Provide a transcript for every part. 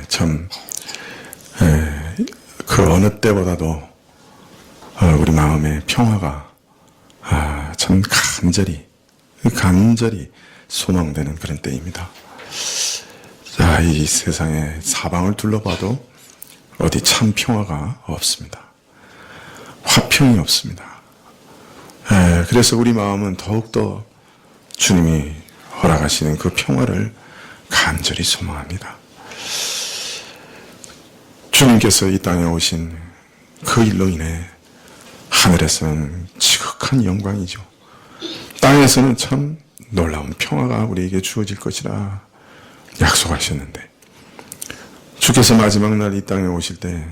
참, 그 어느 때보다도 우리 마음의 평화가 참 간절히 소망되는 그런 때입니다. 자, 이 세상의 사방을 둘러봐도 어디 참 평화가 없습니다. 화평이 없습니다. 그래서 우리 마음은 더욱더 주님이 허락하시는 그 평화를 간절히 소망합니다. 주님께서 이 땅에 오신 그 일로 인해 하늘에서는 지극한 영광이죠. 땅에서는 참 놀라운 평화가 우리에게 주어질 것이라 약속하셨는데, 주께서 마지막 날 이 땅에 오실 때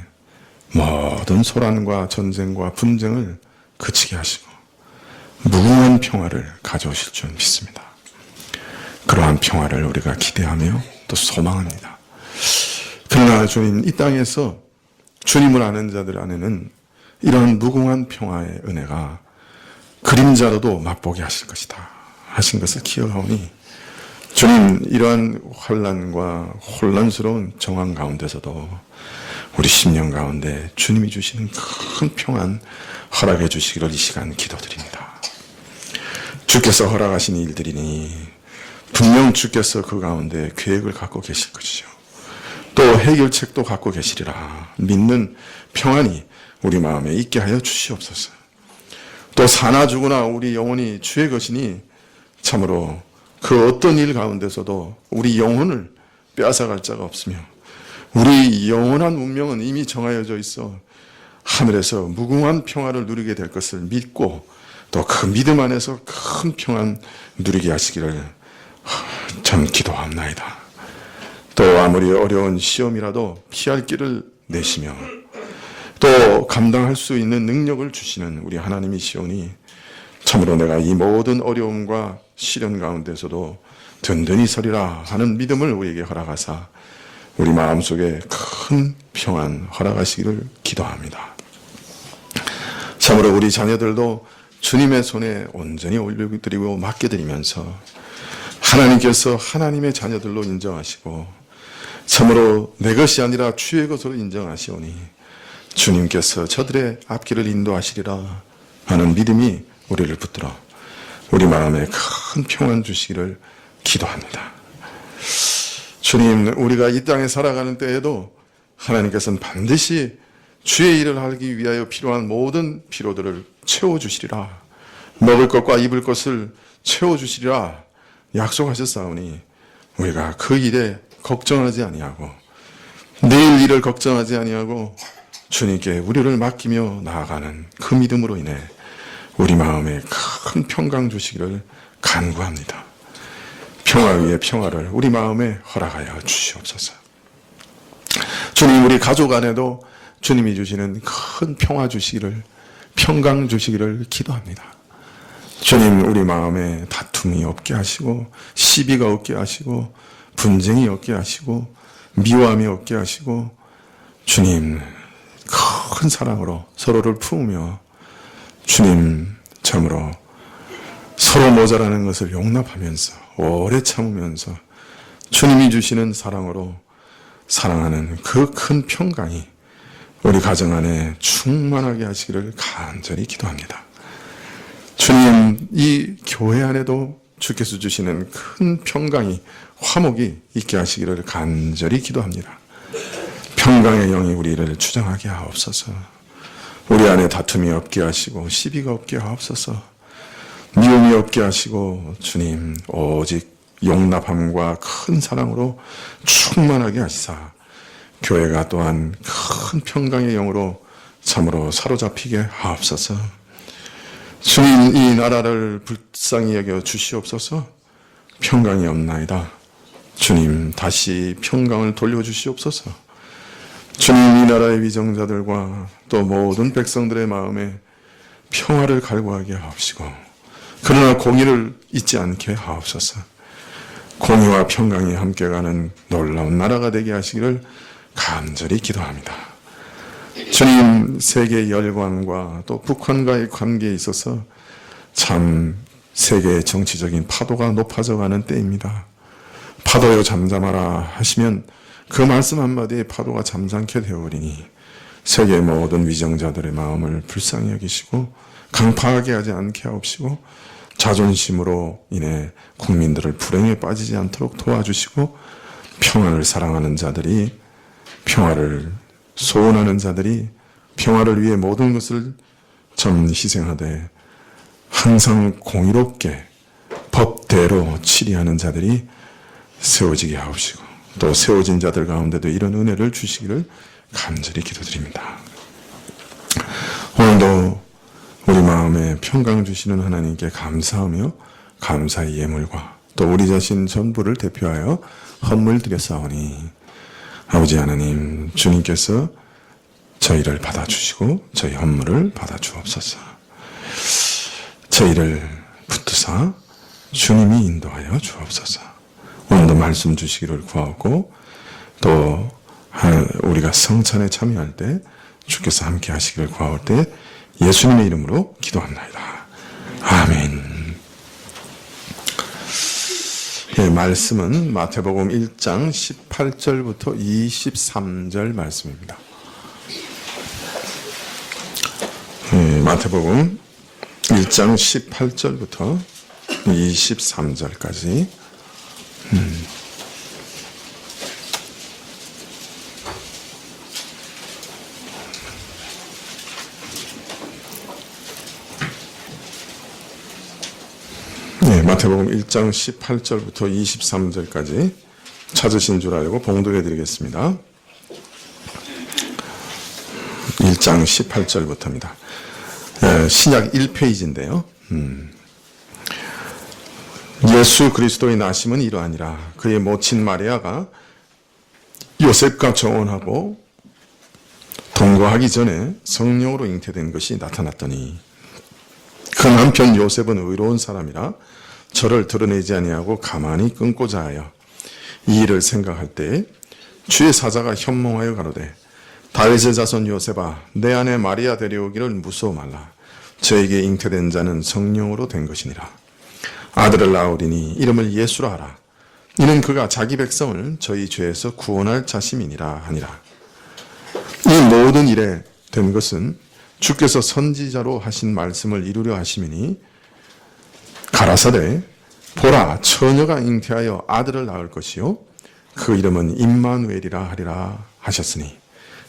모든 소란과 전쟁과 분쟁을 그치게 하시고 무궁한 평화를 가져오실 줄 믿습니다. 그러한 평화를 우리가 기대하며 또 소망합니다. 그러나 주님, 이 땅에서 주님을 아는 자들 안에는 이러한 무궁한 평화의 은혜가 그림자로도 맛보게 하실 것이다 하신 것을 기억하오니, 주님, 이러한 환난과 혼란스러운 정황 가운데서도 우리 심령 가운데 주님이 주시는 큰 평안 허락해 주시기를 이 시간 기도드립니다. 주께서 허락하신 일들이니 분명 주께서 그 가운데 계획을 갖고 계실 것이죠. 또 해결책도 갖고 계시리라 믿는 평안이 우리 마음에 있게 하여 주시옵소서. 또 사나 죽으나 우리 영혼이 주의 것이니 참으로 그 어떤 일 가운데서도 우리 영혼을 빼앗아갈 자가 없으며 우리 영원한 운명은 이미 정하여져 있어 하늘에서 무궁한 평화를 누리게 될 것을 믿고 또 그 믿음 안에서 큰 평안 누리게 하시기를 참 기도합나이다. 또 아무리 어려운 시험이라도 피할 길을 내시며 또 감당할 수 있는 능력을 주시는 우리 하나님이시오니 참으로 내가 이 모든 어려움과 시련 가운데서도 든든히 서리라 하는 믿음을 우리에게 허락하사 우리 마음속에 큰 평안 허락하시기를 기도합니다. 참으로 우리 자녀들도 주님의 손에 온전히 올려드리고 맡겨드리면서 하나님께서 하나님의 자녀들로 인정하시고 참으로 내 것이 아니라 주의 것으로 인정하시오니 주님께서 저들의 앞길을 인도하시리라 하는 믿음이 우리를 붙들어 우리 마음에 큰 평안 주시기를 기도합니다. 주님, 우리가 이 땅에 살아가는 때에도 하나님께서는 반드시 주의 일을 하기 위하여 필요한 모든 필요들을 채워주시리라, 먹을 것과 입을 것을 채워주시리라 약속하셨사오니 우리가 그 일에 걱정하지 아니하고 내일 일을 걱정하지 아니하고 주님께 우리를 맡기며 나아가는 그 믿음으로 인해 우리 마음에 큰 평강 주시기를 간구합니다. 평화 위에 평화를 우리 마음에 허락하여 주시옵소서. 주님, 우리 가족 안에도 주님이 주시는 큰 평화 주시기를, 평강 주시기를 기도합니다. 주님, 우리 마음에 다툼이 없게 하시고 시비가 없게 하시고 분쟁이 없게 하시고 미워함이 없게 하시고 주님, 큰 사랑으로 서로를 품으며 주님, 참으로 서로 모자라는 것을 용납하면서 오래 참으면서 주님이 주시는 사랑으로 사랑하는 그 큰 평강이 우리 가정 안에 충만하게 하시기를 간절히 기도합니다. 주님, 이 교회 안에도 주께서 주시는 큰 평강이, 화목이 있게 하시기를 간절히 기도합니다. 평강의 영이 우리를 주장하게 하옵소서. 우리 안에 다툼이 없게 하시고 시비가 없게 하옵소서. 미움이 없게 하시고 주님, 오직 용납함과 큰 사랑으로 충만하게 하시사 교회가 또한 큰 평강의 영으로 참으로 사로잡히게 하옵소서. 주님, 이 나라를 불쌍히 여겨 주시옵소서. 평강이 없나이다. 주님, 다시 평강을 돌려주시옵소서. 주님, 이 나라의 위정자들과 또 모든 백성들의 마음에 평화를 갈구하게 하옵시고 그러나 공의를 잊지 않게 하옵소서. 공의와 평강이 함께 가는 놀라운 나라가 되게 하시기를 간절히 기도합니다. 주님, 세계 열관과 또 북한과의 관계에 있어서 참 세계의 정치적인 파도가 높아져 가는 때입니다. 파도여 잠잠하라 하시면 그 말씀 한마디에 파도가 잠잠게 되어버리니 세계 모든 위정자들의 마음을 불쌍히 여기시고 강파하게 하지 않게 하옵시고 자존심으로 인해 국민들을 불행에 빠지지 않도록 도와주시고 평안을 사랑하는 자들이, 평화를 소원하는 자들이 평화를 위해 모든 것을 전 희생하되 항상 공의롭게 법대로 치리하는 자들이 세워지게 하옵시고 또 세워진 자들 가운데도 이런 은혜를 주시기를 간절히 기도드립니다. 오늘도 우리 마음에 평강 주시는 하나님께 감사하며 감사의 예물과 또 우리 자신 전부를 대표하여 헌물 드렸사오니 아버지 하나님, 주님께서 저희를 받아주시고 저희 헌물을 받아주옵소서. 저희를 붙드사 주님이 인도하여 주옵소서. 오늘도 말씀 주시기를 구하고 또 우리가 성찬에 참여할 때 주께서 함께 하시기를 구할 때 예수님의 이름으로 기도합니다. 아멘. 예, 말씀은 마태복음 1장 18절부터 23절 말씀입니다. 예, 마태복음 1장 18절부터 23절까지 네, 마태복음 1장 18절부터 23절까지 찾으신 줄 알고 봉독해 드리겠습니다. 1장 18절부터입니다. 신약 1페이지인데요. 예수 그리스도의 나심은 이러하니라. 그의 모친 마리아가 요셉과 정혼하고 동거하기 전에 성령으로 잉태된 것이 나타났더니 그 남편 요셉은 의로운 사람이라 저를 드러내지 아니하고 가만히 끊고자 하여 이 일을 생각할 때에 주의 사자가 현몽하여 가로되 다윗의 자손 요셉아 내 아내 마리아 데려오기를 무서워 말라. 저에게 잉태된 자는 성령으로 된 것이니라. 아들을 낳으리니 이름을 예수라 하라. 이는 그가 자기 백성을 저희 죄에서 구원할 자심이니라 하니라. 이 모든 일에 된 것은 주께서 선지자로 하신 말씀을 이루려 하심이니 가라사대 보라 처녀가 잉태하여 아들을 낳을 것이요 그 이름은 임마누엘이라 하리라 하셨으니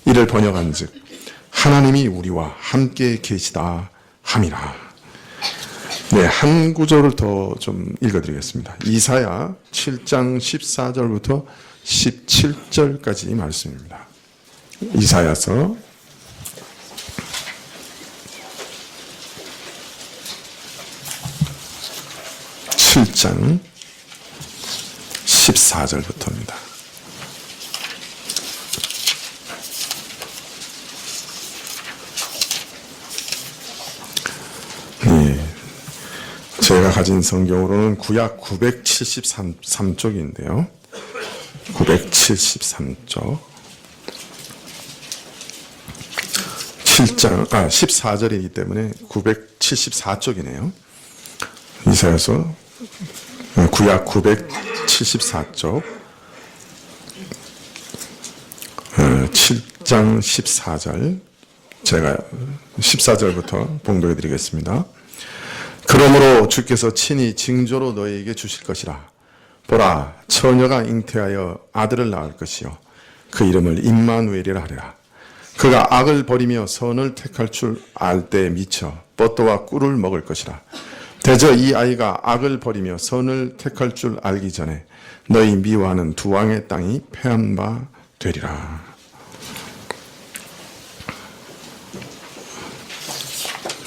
이를 번역한즉 하나님이 우리와 함께 계시다 함이라. 네, 한 구절을 더 좀 읽어드리겠습니다. 이사야 7장 14절부터 17절까지 말씀입니다. 이사야서 7장 14절부터입니다. 네, 제가 가진 성경으로는 구약 973쪽인데요. 973쪽 14절이기 때문에 974쪽이네요. 이사야서 구약 974쪽 7장 14절 제가 14절부터 봉독해 드리겠습니다. 그러므로 주께서 친히 징조로 너희에게 주실 것이라. 보라 처녀가 잉태하여 아들을 낳을 것이요 그 이름을 임마누엘이라 하리라. 그가 악을 버리며 선을 택할 줄 알 때에 미쳐 뻗도와 꿀을 먹을 것이라. 대저 이 아이가 악을 버리며 선을 택할 줄 알기 전에 너희 미워하는 두 왕의 땅이 패한 바 되리라.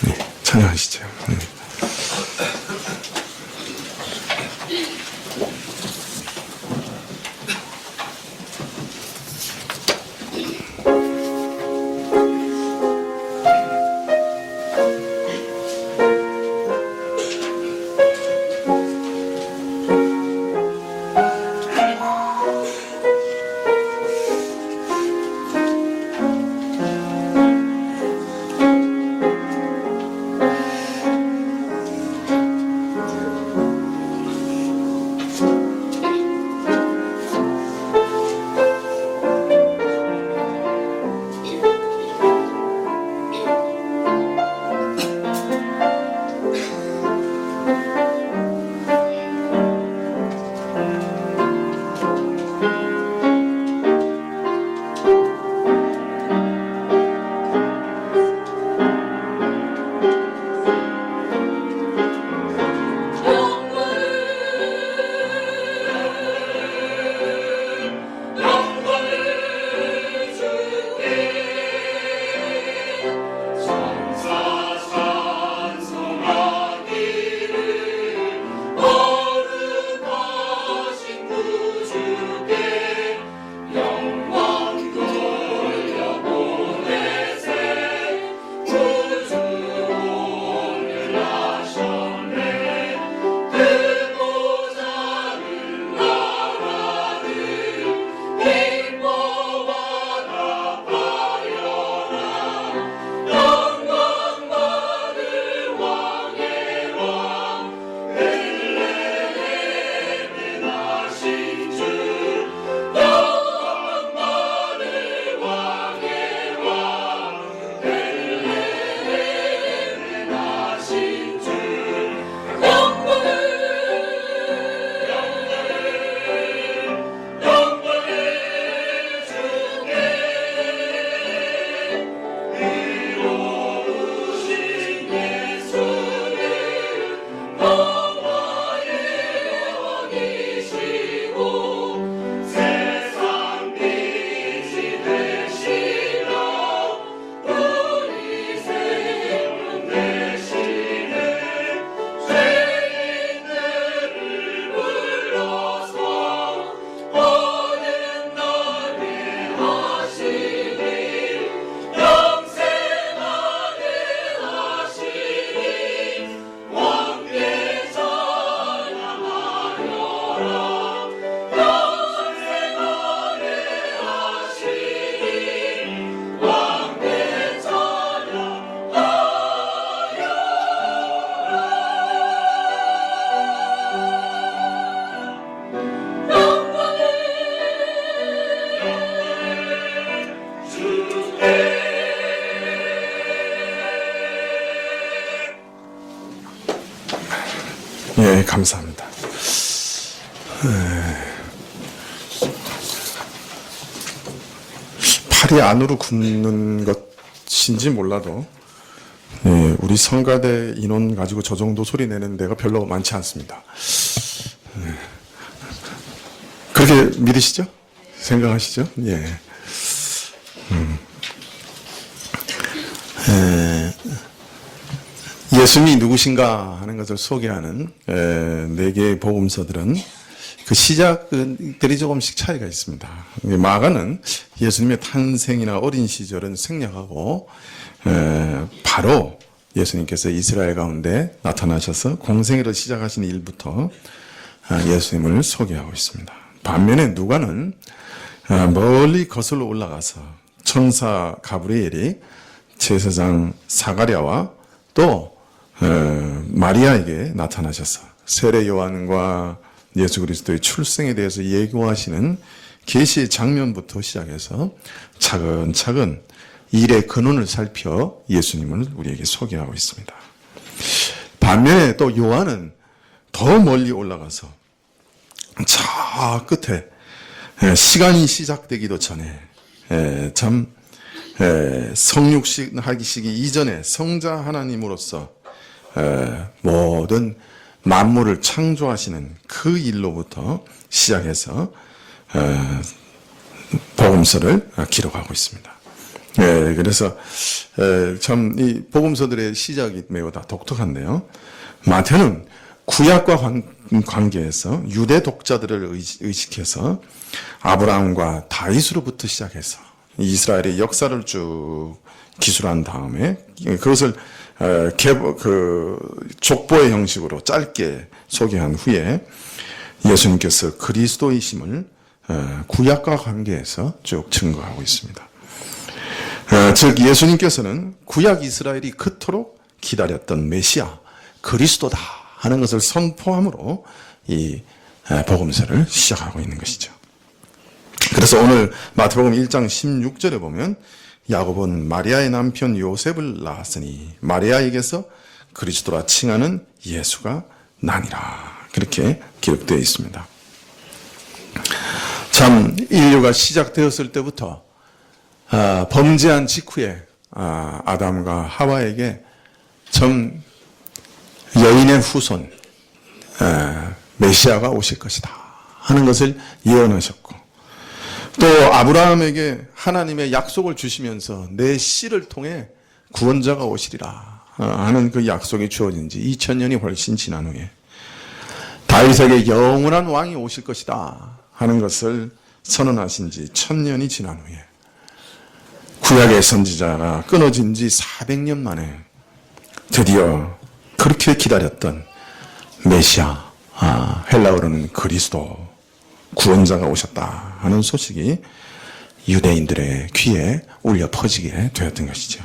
네, 찬양하시죠. 네. 감사합니다. 팔이 안으로 굽는 것인지 몰라도 우리 성가대 인원 가지고 저 정도 소리 내는 데가 별로 많지 않습니다. 그렇게 믿으시죠? 생각하시죠? 예. 예수님이 누구신가 하는 것을 소개하는 네 개의 복음서들은 그 시작들이 조금씩 차이가 있습니다. 마가는 예수님의 탄생이나 어린 시절은 생략하고 바로 예수님께서 이스라엘 가운데 나타나셔서 공생애를 시작하신 일부터 예수님을 소개하고 있습니다. 반면에 누가는 멀리 거슬러 올라가서 천사 가브리엘이 제사장 사가랴와 또 마리아에게 나타나셔서 세례 요한과 예수 그리스도의 출생에 대해서 예고하시는 계시의 장면부터 시작해서 차근차근 일의 근원을 살펴 예수님을 우리에게 소개하고 있습니다. 반면에 또 요한은 더 멀리 올라가서 저 끝에 시간이 시작되기도 전에 성육하기 시기 이전에 성자 하나님으로서 모든 만물을 창조하시는 그 일로부터 시작해서 복음서를 기록하고 있습니다. 그래서 참 이 복음서들의 시작이 매우 다 독특한데요. 마태는 구약과 관계에서 유대 독자들을 의식해서 아브라함과 다윗으로부터 시작해서 이스라엘의 역사를 쭉 기술한 다음에 그것을 족보의 형식으로 짧게 소개한 후에 예수님께서 그리스도이심을 구약과 관계에서 쭉 증거하고 있습니다. 즉 예수님께서는 구약 이스라엘이 그토록 기다렸던 메시아 그리스도다 하는 것을 선포함으로 이 복음서를 시작하고 있는 것이죠. 그래서 오늘 마태복음 1장 16절에 보면 야곱은 마리아의 남편 요셉을 낳았으니 마리아에게서 그리스도라 칭하는 예수가 나니라. 그렇게 기록되어 있습니다. 참 인류가 시작되었을 때부터 범죄한 직후에 아담과 하와에게 참 여인의 후손 메시아가 오실 것이다 하는 것을 예언하셨고 또 아브라함에게 하나님의 약속을 주시면서 내 씨를 통해 구원자가 오시리라 하는 그 약속이 주어진 지 2000년이 훨씬 지난 후에 다윗에게 영원한 왕이 오실 것이다 하는 것을 선언하신 지 1000년이 지난 후에 구약의 선지자가 끊어진 지 400년 만에 드디어 그렇게 기다렸던 메시아, 헬라어로는 그리스도 구원자가 오셨다 하는 소식이 유대인들의 귀에 울려 퍼지게 되었던 것이죠.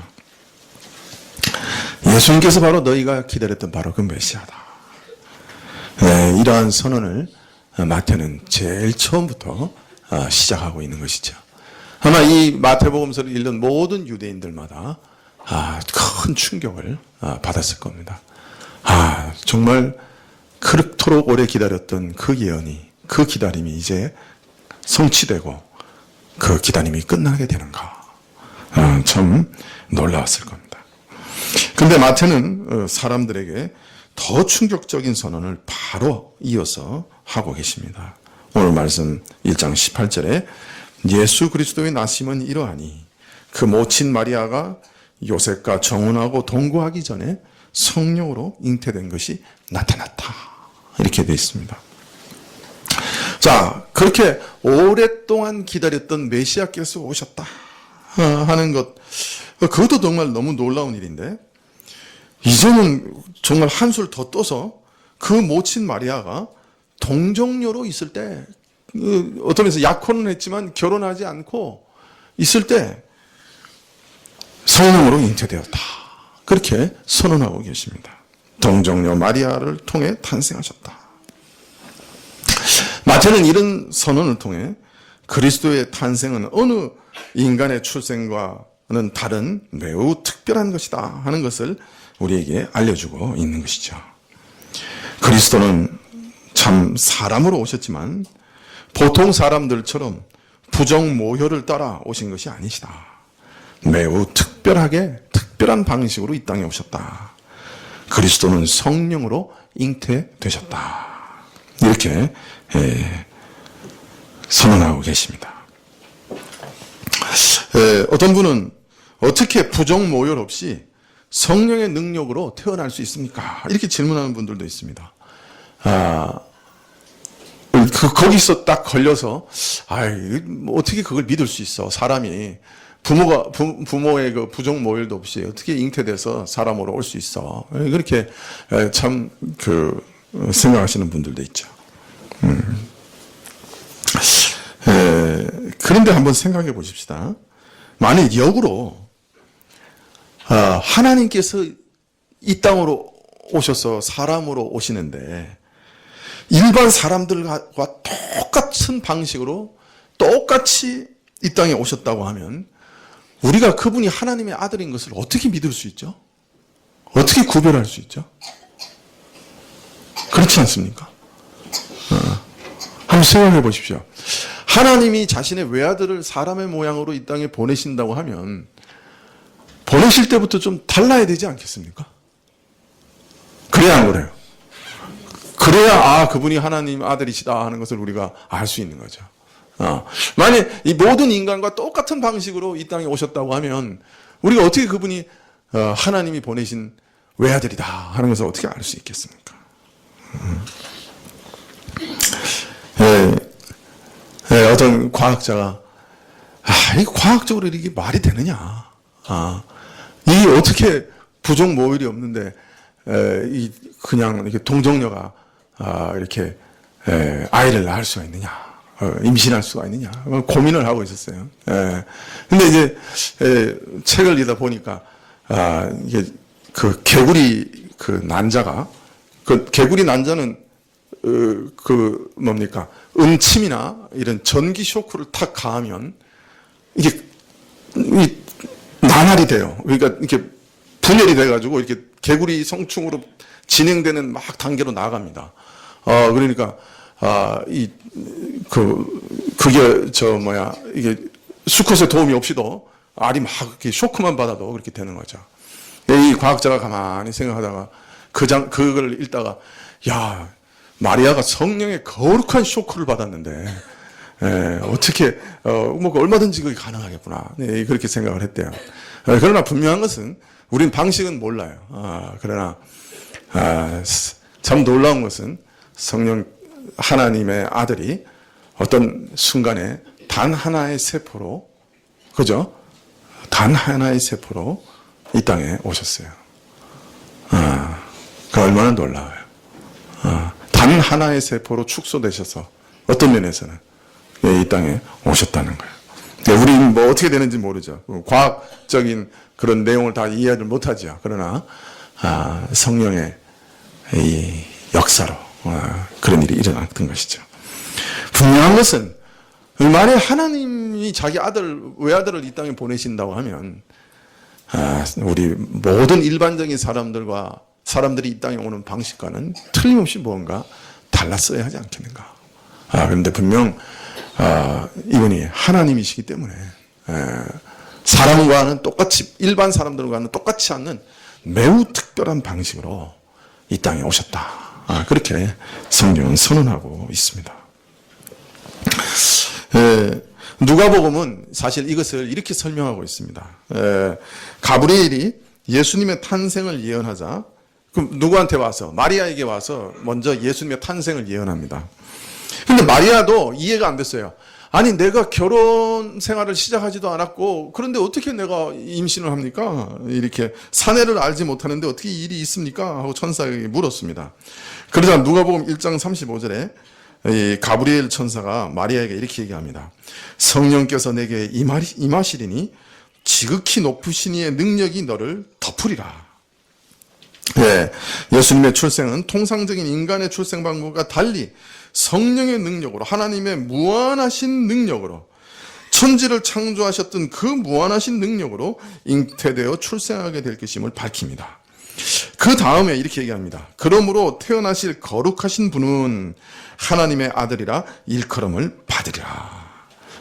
예수님께서 바로 너희가 기다렸던 바로 그 메시아다. 이러한 선언을 마태는 제일 처음부터 시작하고 있는 것이죠. 아마 이 마태복음서를 읽는 모든 유대인들마다 큰 충격을 받았을 겁니다. 정말 그렇도록 오래 기다렸던 그 예언이 그 기다림이 이제 성취되고 그 기다림이 끝나게 되는가 참 놀라웠을 겁니다. 그런데 마태는 사람들에게 더 충격적인 선언을 바로 이어서 하고 계십니다. 오늘 말씀 1장 18절에 예수 그리스도의 나심은 이러하니 그 모친 마리아가 요셉과 정혼하고 동거하기 전에 성령으로 잉태된 것이 나타났다. 이렇게 되어 있습니다. 자, 그렇게 오랫동안 기다렸던 메시아께서 오셨다 하는 것, 그것도 정말 너무 놀라운 일인데 이제는 정말 한술 더 떠서 그 모친 마리아가 동정녀로 있을 때 어떤 면에서 약혼은 했지만 결혼하지 않고 있을 때 성령으로 잉태되었다. 그렇게 선언하고 계십니다. 동정녀 마리아를 통해 탄생하셨다. 마태는 이런 선언을 통해 그리스도의 탄생은 어느 인간의 출생과는 다른 매우 특별한 것이다 하는 것을 우리에게 알려주고 있는 것이죠. 그리스도는 참 사람으로 오셨지만 보통 사람들처럼 부정모혈을 따라 오신 것이 아니시다. 매우 특별한 방식으로 이 땅에 오셨다. 그리스도는 성령으로 잉태되셨다. 이렇게 선언하고 계십니다. 어떤 분은 어떻게 부정모혈 없이 성령의 능력으로 태어날 수 있습니까? 이렇게 질문하는 분들도 있습니다. 거기서 딱 걸려서, 어떻게 그걸 믿을 수 있어? 사람이, 부모의 그 부정모혈도 없이 어떻게 잉태돼서 사람으로 올 수 있어? 그렇게 참, 생각하시는 분들도 있죠. 그런데 한번 생각해 보십시다. 만약 역으로, 하나님께서 이 땅으로 오셔서 사람으로 오시는데, 일반 사람들과 똑같은 방식으로 똑같이 이 땅에 오셨다고 하면 우리가 그분이 하나님의 아들인 것을 어떻게 믿을 수 있죠? 어떻게 구별할 수 있죠? 그렇지 않습니까? 한번 생각해 보십시오. 하나님이 자신의 외아들을 사람의 모양으로 이 땅에 보내신다고 하면 보내실 때부터 좀 달라야 되지 않겠습니까? 그래야 안 그래요? 그래야 그분이 하나님 아들이시다 하는 것을 우리가 알 수 있는 거죠. 만약 이 모든 인간과 똑같은 방식으로 이 땅에 오셨다고 하면 우리가 어떻게 그분이 하나님이 보내신 외아들이다 하는 것을 어떻게 알 수 있겠습니까? 어떤 과학자가 이게 과학적으로 이게 말이 되느냐? 이게 어떻게 부정모혈이 없는데 그냥 이렇게 동정녀가 이렇게 아이를 낳을 수가 있느냐, 임신할 수가 있느냐 고민을 하고 있었어요. 근데 이제 책을 읽다 보니까 이게 그 개구리 그 난자가 개구리 난자는 뭡니까 음침이나 이런 전기 쇼크를 탁 가하면 이게 나날이 돼요. 그러니까 이렇게 분열이 돼가지고 이렇게 개구리 성충으로 진행되는 막 단계로 나아갑니다. 그러니까, 이게 수컷의 도움이 없이도 알이 막 이렇게 쇼크만 받아도 그렇게 되는 거죠. 이 과학자가 가만히 생각하다가 그걸 읽다가, 마리아가 성령의 거룩한 쇼크를 받았는데, 어떻게, 얼마든지 그게 가능하겠구나. 그렇게 생각을 했대요. 그러나 분명한 것은, 우린 방식은 몰라요. 그러나, 참 놀라운 것은 성령 하나님의 아들이 어떤 순간에 단 하나의 세포로, 그죠? 단 하나의 세포로 이 땅에 오셨어요. 그 얼마나 놀라워요. 단 하나의 세포로 축소되셔서 어떤 면에서는 이 땅에 오셨다는 거예요. 우리는 뭐 어떻게 되는지 모르죠. 과학적인 그런 내용을 다 이해를 못하죠. 그러나 성령의 이 역사로 그런 일이 일어났던 것이죠. 분명한 것은 만약 하나님이 자기 외아들을 이 땅에 보내신다고 하면 우리 모든 일반적인 사람들이 이 땅에 오는 방식과는 틀림없이 무언가 달랐어야 하지 않겠는가. 그런데 분명 이분이 하나님이시기 때문에 사람과는 똑같이 일반 사람들과는 똑같지 않는 매우 특별한 방식으로 이 땅에 오셨다. 그렇게 성경은 선언하고 있습니다. 누가복음은 사실 이것을 이렇게 설명하고 있습니다. 가브리엘이 예수님의 탄생을 예언하자, 그럼 누구한테 와서? 마리아에게 와서 먼저 예수님의 탄생을 예언합니다. 근데 마리아도 이해가 안 됐어요. 아니, 내가 결혼 생활을 시작하지도 않았고, 그런데 어떻게 내가 임신을 합니까? 이렇게 사내를 알지 못하는데 어떻게 일이 있습니까? 하고 천사에게 물었습니다. 그러자 누가복음 1장 35절에 이 가브리엘 천사가 마리아에게 이렇게 얘기합니다. 성령께서 내게 임하시리니 지극히 높으신 이의 능력이 너를 덮으리라. 예수님의 출생은 통상적인 인간의 출생 방법과 달리 성령의 능력으로, 하나님의 무한하신 능력으로, 천지를 창조하셨던 그 무한하신 능력으로 잉태되어 출생하게 될 것임을 밝힙니다. 그 다음에 이렇게 얘기합니다. 그러므로 태어나실 거룩하신 분은 하나님의 아들이라 일컬음을 받으리라.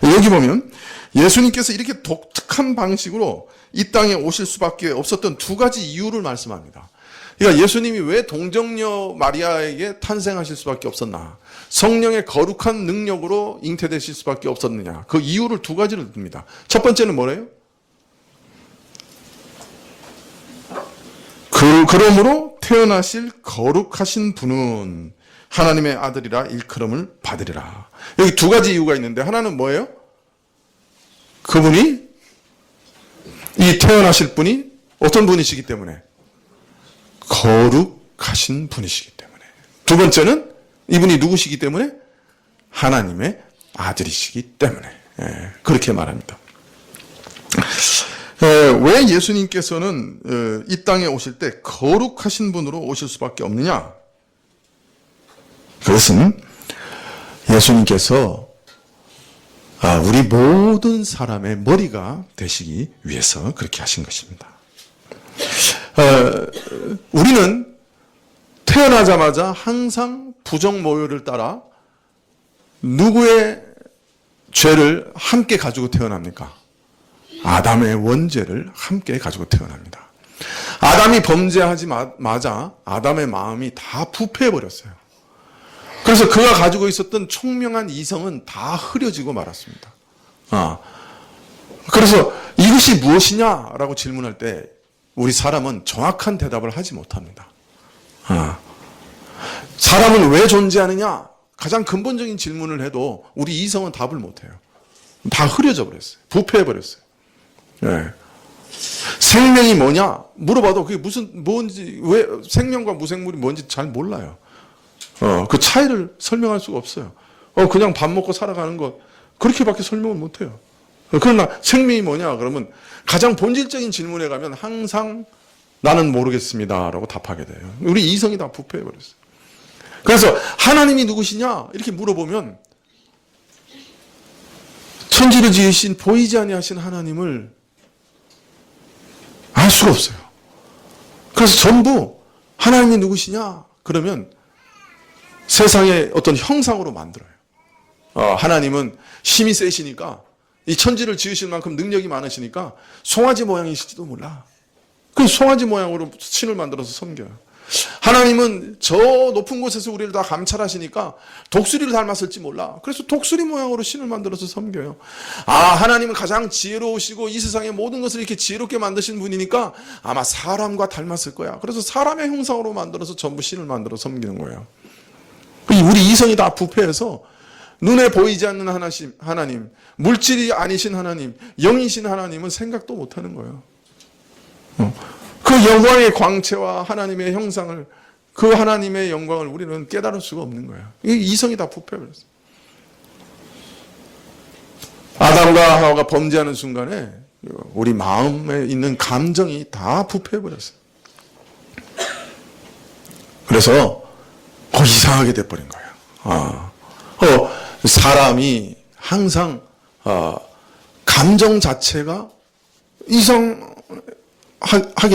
여기 보면 예수님께서 이렇게 독특한 방식으로 이 땅에 오실 수밖에 없었던 두 가지 이유를 말씀합니다. 그러니까 예수님이 왜 동정녀 마리아에게 탄생하실 수밖에 없었나? 성령의 거룩한 능력으로 잉태되실 수밖에 없었느냐? 그 이유를 두 가지를 듭니다. 첫 번째는 뭐래요? 그러므로 태어나실 거룩하신 분은 하나님의 아들이라 일컬음을 받으리라. 여기 두 가지 이유가 있는데 하나는 뭐예요? 그분이 이 태어나실 분이 어떤 분이시기 때문에 거룩하신 분이시기 때문에. 두 번째는 이분이 누구시기 때문에 하나님의 아들이시기 때문에. 그렇게 말합니다. 왜 예수님께서는 이 땅에 오실 때 거룩하신 분으로 오실 수밖에 없느냐? 그것은 예수님께서 우리 모든 사람의 머리가 되시기 위해서 그렇게 하신 것입니다. 우리는 태어나자마자 항상 부정모율을 따라 누구의 죄를 함께 가지고 태어납니까? 아담의 원죄를 함께 가지고 태어납니다. 아담이 범죄하자마자 아담의 마음이 다 부패해버렸어요. 그래서 그가 가지고 있었던 총명한 이성은 다 흐려지고 말았습니다. 그래서 이것이 무엇이냐라고 질문할 때 우리 사람은 정확한 대답을 하지 못합니다. 사람은 왜 존재하느냐? 가장 근본적인 질문을 해도 우리 이성은 답을 못해요. 다 흐려져 버렸어요. 부패해 버렸어요. 생명이 뭐냐? 물어봐도 그게 뭔지, 왜 생명과 무생물이 뭔지 잘 몰라요. 그 차이를 설명할 수가 없어요. 그냥 밥 먹고 살아가는 것, 그렇게밖에 설명을 못 해요. 그러나 생명이 뭐냐? 그러면 가장 본질적인 질문에 가면 항상 나는 모르겠습니다. 라고 답하게 돼요. 우리 이성이 다 부패해 버렸어요. 그래서 하나님이 누구시냐? 이렇게 물어보면 천지를 지으신 보이지 아니하신 하나님을 알 수가 없어요. 그래서 전부 하나님이 누구시냐? 그러면 세상의 어떤 형상으로 만들어요. 하나님은 힘이 세시니까 이 천지를 지으실 만큼 능력이 많으시니까 송아지 모양이실지도 몰라. 그래서 송아지 모양으로 신을 만들어서 섬겨요. 하나님은 저 높은 곳에서 우리를 다 감찰하시니까 독수리를 닮았을지 몰라. 그래서 독수리 모양으로 신을 만들어서 섬겨요. 하나님은 가장 지혜로우시고 이 세상의 모든 것을 이렇게 지혜롭게 만드신 분이니까 아마 사람과 닮았을 거야. 그래서 사람의 형상으로 만들어서 전부 신을 만들어 섬기는 거예요. 우리 이성이 다 부패해서 눈에 보이지 않는 하나님, 물질이 아니신 하나님, 영이신 하나님은 생각도 못하는 거예요. 그 영광의 광채와 하나님의 형상을, 그 하나님의 영광을 우리는 깨달을 수가 없는 거예요. 이 이성이 다 부패해버렸어요. 아담과 하와가 범죄하는 순간에 우리 마음에 있는 감정이 다 부패해버렸어요. 그래서 이상하게 돼버린 거예요. 사람이 항상 감정 자체가 이상하게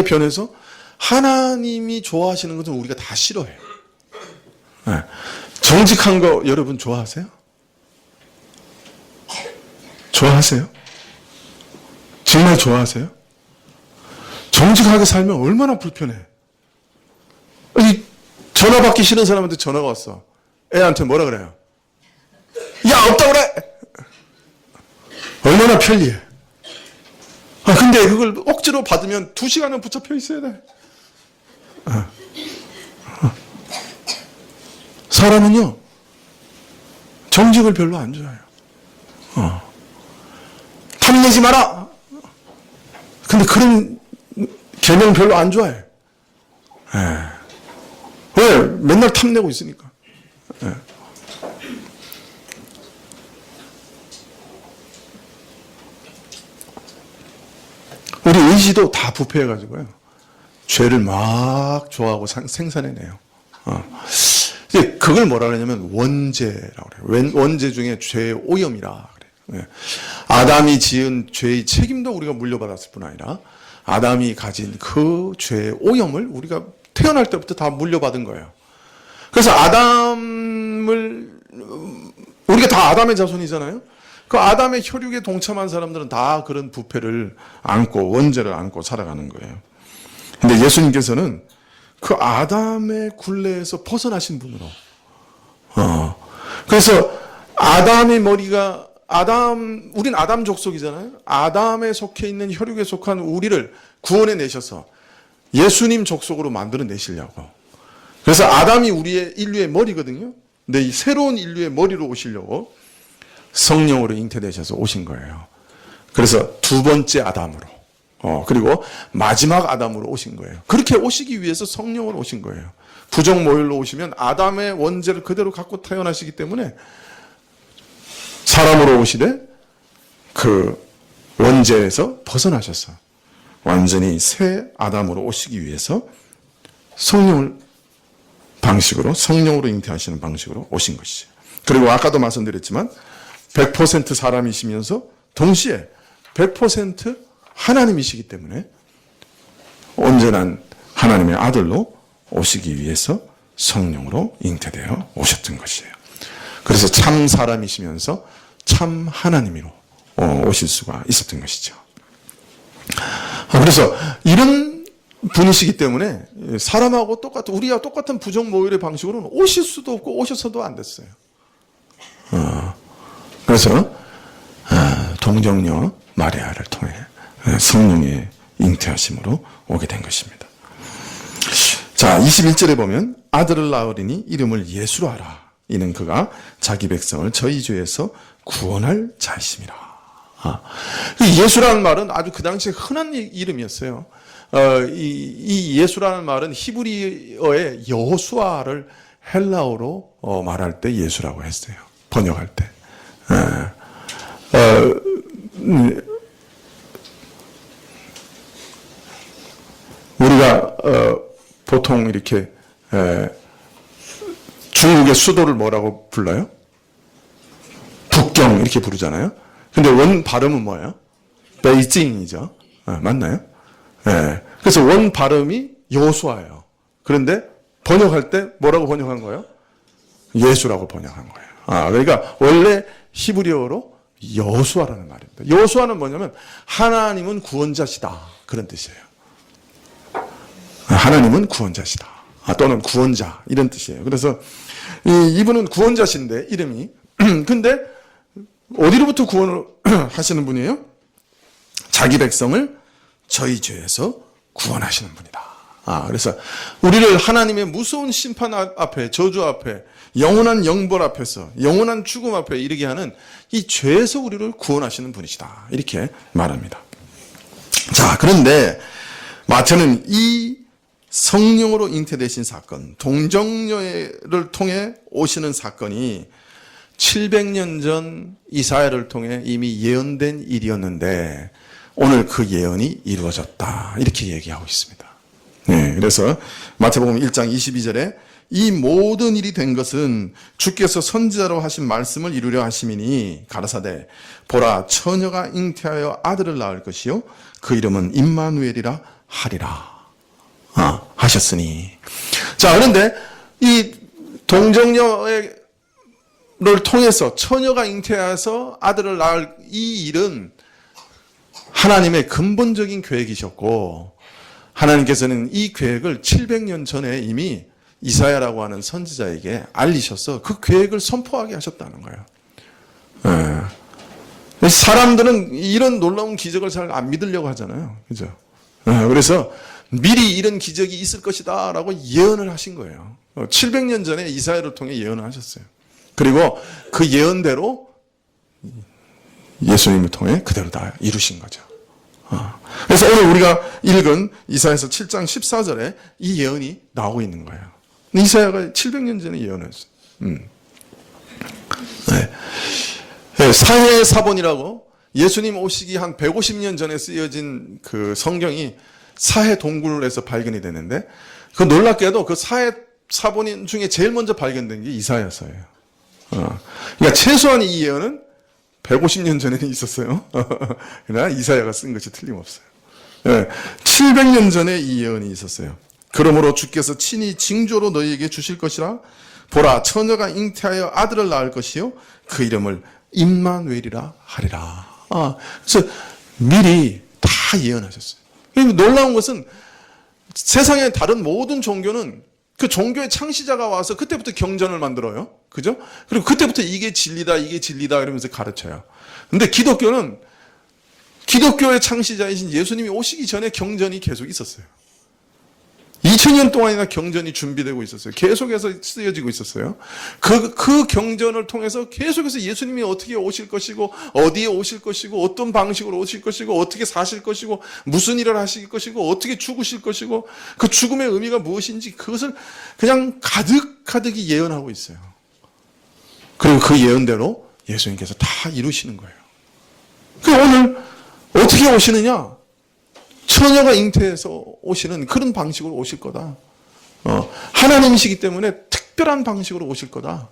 변해서 하나님이 좋아하시는 것은 우리가 다 싫어해요. 정직한 거 여러분 좋아하세요? 좋아하세요? 정말 좋아하세요? 정직하게 살면 얼마나 불편해. 전화 받기 싫은 사람한테 전화가 왔어. 애한테 뭐라 그래요? 야, 없다 그래! 얼마나 편리해. 근데 그걸 억지로 받으면 2시간은 붙잡혀 있어야 돼. 사람은요, 정직을 별로 안 좋아해요. 탐내지 마라! 근데 그런 계명 별로 안 좋아해. 왜? 맨날 탐내고 있으니까. 우리 의지도 다 부패해가지고요. 죄를 막 좋아하고 생산해내요. 그걸 뭐라 그러냐면 원죄라고 그래요. 원죄 중에 죄의 오염이라 그래요. 아담이 지은 죄의 책임도 우리가 물려받았을 뿐 아니라 아담이 가진 그 죄의 오염을 우리가 태어날 때부터 다 물려받은 거예요. 그래서 우리가 다 아담의 자손이잖아요. 그 아담의 혈육에 동참한 사람들은 다 그런 부패를 안고 원죄를 안고 살아가는 거예요. 근데 예수님께서는 그 아담의 굴레에서 벗어나신 분으로 그래서 아담의 머리가 우린 아담 족속이잖아요. 아담에 속해 있는 혈육에 속한 우리를 구원해 내셔서 예수님 족속으로 만들어 내시려고. 그래서 아담이 우리의 인류의 머리거든요. 근데 이 새로운 인류의 머리로 오시려고 성령으로 잉태되셔서 오신 거예요. 그래서 두 번째 아담으로 그리고 마지막 아담으로 오신 거예요. 그렇게 오시기 위해서 성령으로 오신 거예요. 부정모혈로 오시면 아담의 원죄를 그대로 갖고 태어나시기 때문에 사람으로 오시되 그 원죄에서 벗어나셔서 완전히 새 아담으로 오시기 위해서 성령으로 잉태하시는 방식으로 오신 것이죠. 그리고 아까도 말씀드렸지만 100% 사람이시면서 동시에 100% 하나님이시기 때문에 온전한 하나님의 아들로 오시기 위해서 성령으로 잉태되어 오셨던 것이에요. 그래서 참 사람이시면서 참 하나님으로 오실 수가 있었던 것이죠. 그래서 이런 분이시기 때문에 사람하고 우리와 똑같은 부정모혈의 방식으로는 오실 수도 없고 오셔서도 안 됐어요. 그래서 동정녀 마리아를 통해 성령의 잉태하심으로 오게 된 것입니다. 자, 21절에 보면 아들을 낳으리니 이름을 예수로 하라. 이는 그가 자기 백성을 저희 죄에서 구원할 자이심이라. 예수라는 말은 아주 그 당시에 흔한 이름이었어요. 이 예수라는 말은 히브리어의 여호수아를 헬라어로 말할 때 예수라고 했어요. 번역할 때. 우리가 보통 이렇게 중국의 수도를 뭐라고 불러요? 북경 이렇게 부르잖아요. 근데 원 발음은 뭐예요? 베이징이죠. 맞나요? 그래서 원 발음이 여호수아예요. 그런데 번역할 때 뭐라고 번역한 거예요? 예수라고 번역한 거예요. 그러니까 원래 히브리어로 여호수아라는 말입니다. 여호수아는 뭐냐면 하나님은 구원자시다 그런 뜻이에요. 하나님은 구원자시다 또는 구원자 이런 뜻이에요. 그래서 이분은 구원자신데 이름이 근데 어디로부터 구원을 하시는 분이에요? 자기 백성을 저희 죄에서 구원하시는 분이다. 그래서 우리를 하나님의 무서운 심판 앞에 저주 앞에 영원한 영벌 앞에서 영원한 죽음 앞에 이르게 하는 이 죄에서 우리를 구원하시는 분이시다. 이렇게 말합니다. 자, 그런데 마태는 이 성령으로 잉태되신 사건, 동정녀를 통해 오시는 사건이 700년 전 이사야를 통해 이미 예언된 일이었는데 오늘 그 예언이 이루어졌다. 이렇게 얘기하고 있습니다. 그래서 마태복음 1장 22절에 이 모든 일이 된 것은 주께서 선지자로 하신 말씀을 이루려 하심이니 가라사대 보라 처녀가 잉태하여 아들을 낳을 것이요 그 이름은 임마누엘이라 하리라 하셨으니. 자, 그런데 이 동정녀를 통해서 처녀가 잉태해서 아들을 낳을 이 일은 하나님의 근본적인 계획이셨고 하나님께서는 이 계획을 700년 전에 이미 이사야라고 하는 선지자에게 알리셔서 그 계획을 선포하게 하셨다는 거예요. 사람들은 이런 놀라운 기적을 잘 안 믿으려고 하잖아요. 그죠? 그래서 미리 이런 기적이 있을 것이다 라고 예언을 하신 거예요. 700년 전에 이사야를 통해 예언을 하셨어요. 그리고 그 예언대로 예수님을 통해 그대로 다 이루신 거죠. 그래서 오늘 우리가 읽은 이사야서 7장 14절에 이 예언이 나오고 있는 거예요. 이사야가 700년 전에 예언했어요. 사해 사본이라고 예수님 오시기 한 150년 전에 쓰여진 그 성경이 사해 동굴에서 발견이 됐는데 그 놀랍게도 그 사해 사본 중에 제일 먼저 발견된 게 이사야서예요. 그러니까 최소한 이 예언은 150년 전에는 있었어요. 그러나 이사야가 쓴 것이 틀림없어요. 700년 전에 이 예언이 있었어요. 그러므로 주께서 친히 징조로 너희에게 주실 것이라. 보라, 처녀가 잉태하여 아들을 낳을 것이요 그 이름을 임마누엘이라 하리라. 그래서 미리 다 예언하셨어요. 놀라운 것은 세상의 다른 모든 종교는 그 종교의 창시자가 와서 그때부터 경전을 만들어요. 그죠? 그리고 그때부터 이게 진리다, 이게 진리다 이러면서 가르쳐요. 근데 기독교는 기독교의 창시자이신 예수님이 오시기 전에 경전이 계속 있었어요. 2000년 동안이나 경전이 준비되고 있었어요. 계속해서 쓰여지고 있었어요. 그 경전을 통해서 계속해서 예수님이 어떻게 오실 것이고, 어디에 오실 것이고, 어떤 방식으로 오실 것이고, 어떻게 사실 것이고, 무슨 일을 하실 것이고, 어떻게 죽으실 것이고, 그 죽음의 의미가 무엇인지 그것을 그냥 가득가득이 예언하고 있어요. 그리고 그 예언대로 예수님께서 다 이루시는 거예요. 오늘 어떻게 오시느냐? 처녀가 잉태해서 오시는 그런 방식으로 오실 거다. 하나님이시기 때문에 특별한 방식으로 오실 거다.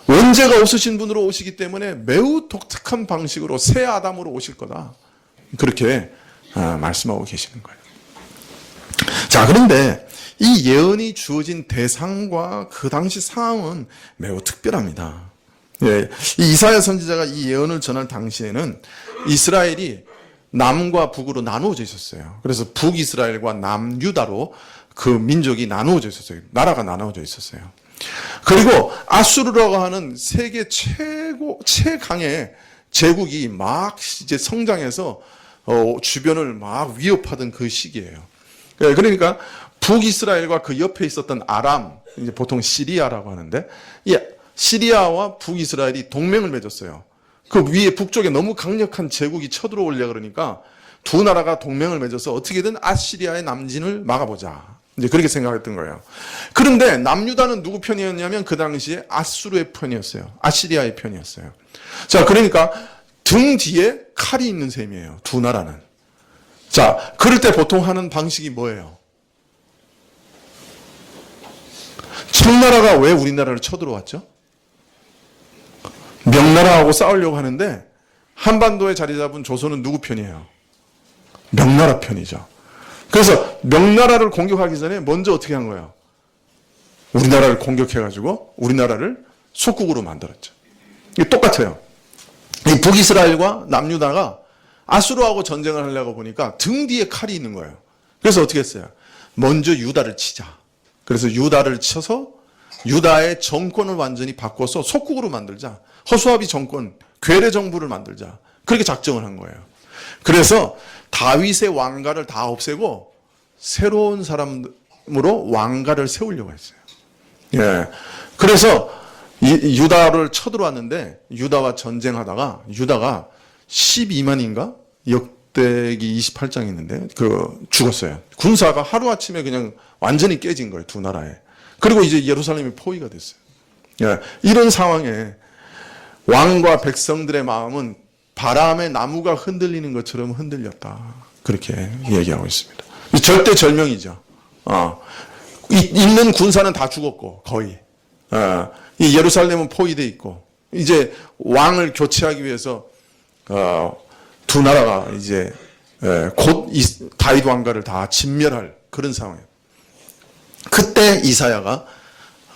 원죄가 없으신 분으로 오시기 때문에 매우 독특한 방식으로 새 아담으로 오실 거다. 그렇게 말씀하고 계시는 거예요. 자, 그런데 이 예언이 주어진 대상과 그 당시 상황은 매우 특별합니다. 예, 이 이사야 선지자가 이 예언을 전할 당시에는 이스라엘이 남과 북으로 나누어져 있었어요. 그래서 북이스라엘과 남유다로 그 민족이 나누어져 있었어요. 나라가 나누어져 있었어요. 그리고 아수르라고 하는 세계 최강의 제국이 막 이제 성장해서 주변을 막 위협하던 그 시기예요. 그러니까 북이스라엘과 그 옆에 있었던 아람, 이제 보통 시리아라고 하는데, 이 시리아와 북이스라엘이 동맹을 맺었어요. 그 위에 북쪽에 너무 강력한 제국이 쳐들어오려고 그러니까 두 나라가 동맹을 맺어서 어떻게든 아시리아의 남진을 막아보자. 이제 그렇게 생각했던 거예요. 그런데 남유다는 누구 편이었냐면 그 당시에 아수르의 편이었어요. 아시리아의 편이었어요. 자, 그러니까 등 뒤에 칼이 있는 셈이에요. 두 나라는. 자, 그럴 때 보통 하는 방식이 뭐예요? 청나라가 왜 우리나라를 쳐들어왔죠? 명나라하고 싸우려고 하는데 한반도에 자리 잡은 조선은 누구 편이에요? 명나라 편이죠. 그래서 명나라를 공격하기 전에 먼저 어떻게 한 거예요? 우리나라를 공격해가지고 우리나라를 속국으로 만들었죠. 이게 똑같아요. 이 북이스라엘과 남유다가 아수르하고 전쟁을 하려고 보니까 등 뒤에 칼이 있는 거예요. 그래서 어떻게 했어요? 먼저 유다를 치자. 그래서 유다를 쳐서 유다의 정권을 완전히 바꿔서 속국으로 만들자. 허수아비 정권, 괴뢰 정부를 만들자. 그렇게 작정을 한 거예요. 그래서 다윗의 왕가를 다 없애고 새로운 사람으로 왕가를 세우려고 했어요. 예. 그래서 유다를 쳐들어왔는데 유다와 전쟁하다가 유다가 12만인가? 역대기 28장이 있는데 죽었어요. 군사가 하루아침에 그냥 완전히 깨진 거예요. 두 나라에. 그리고 이제 예루살렘이 포위가 됐어요. 예. 이런 상황에 왕과 백성들의 마음은 바람에 나무가 흔들리는 것처럼 흔들렸다. 그렇게 얘기하고 있습니다. 절대 절명이죠. 있는 군사는 다 죽었고 거의. 이 예루살렘은 포위돼 있고 이제 왕을 교체하기 위해서 두 나라가 이제 곧 다윗 왕가를 다 진멸할 그런 상황이에요. 그때 이사야가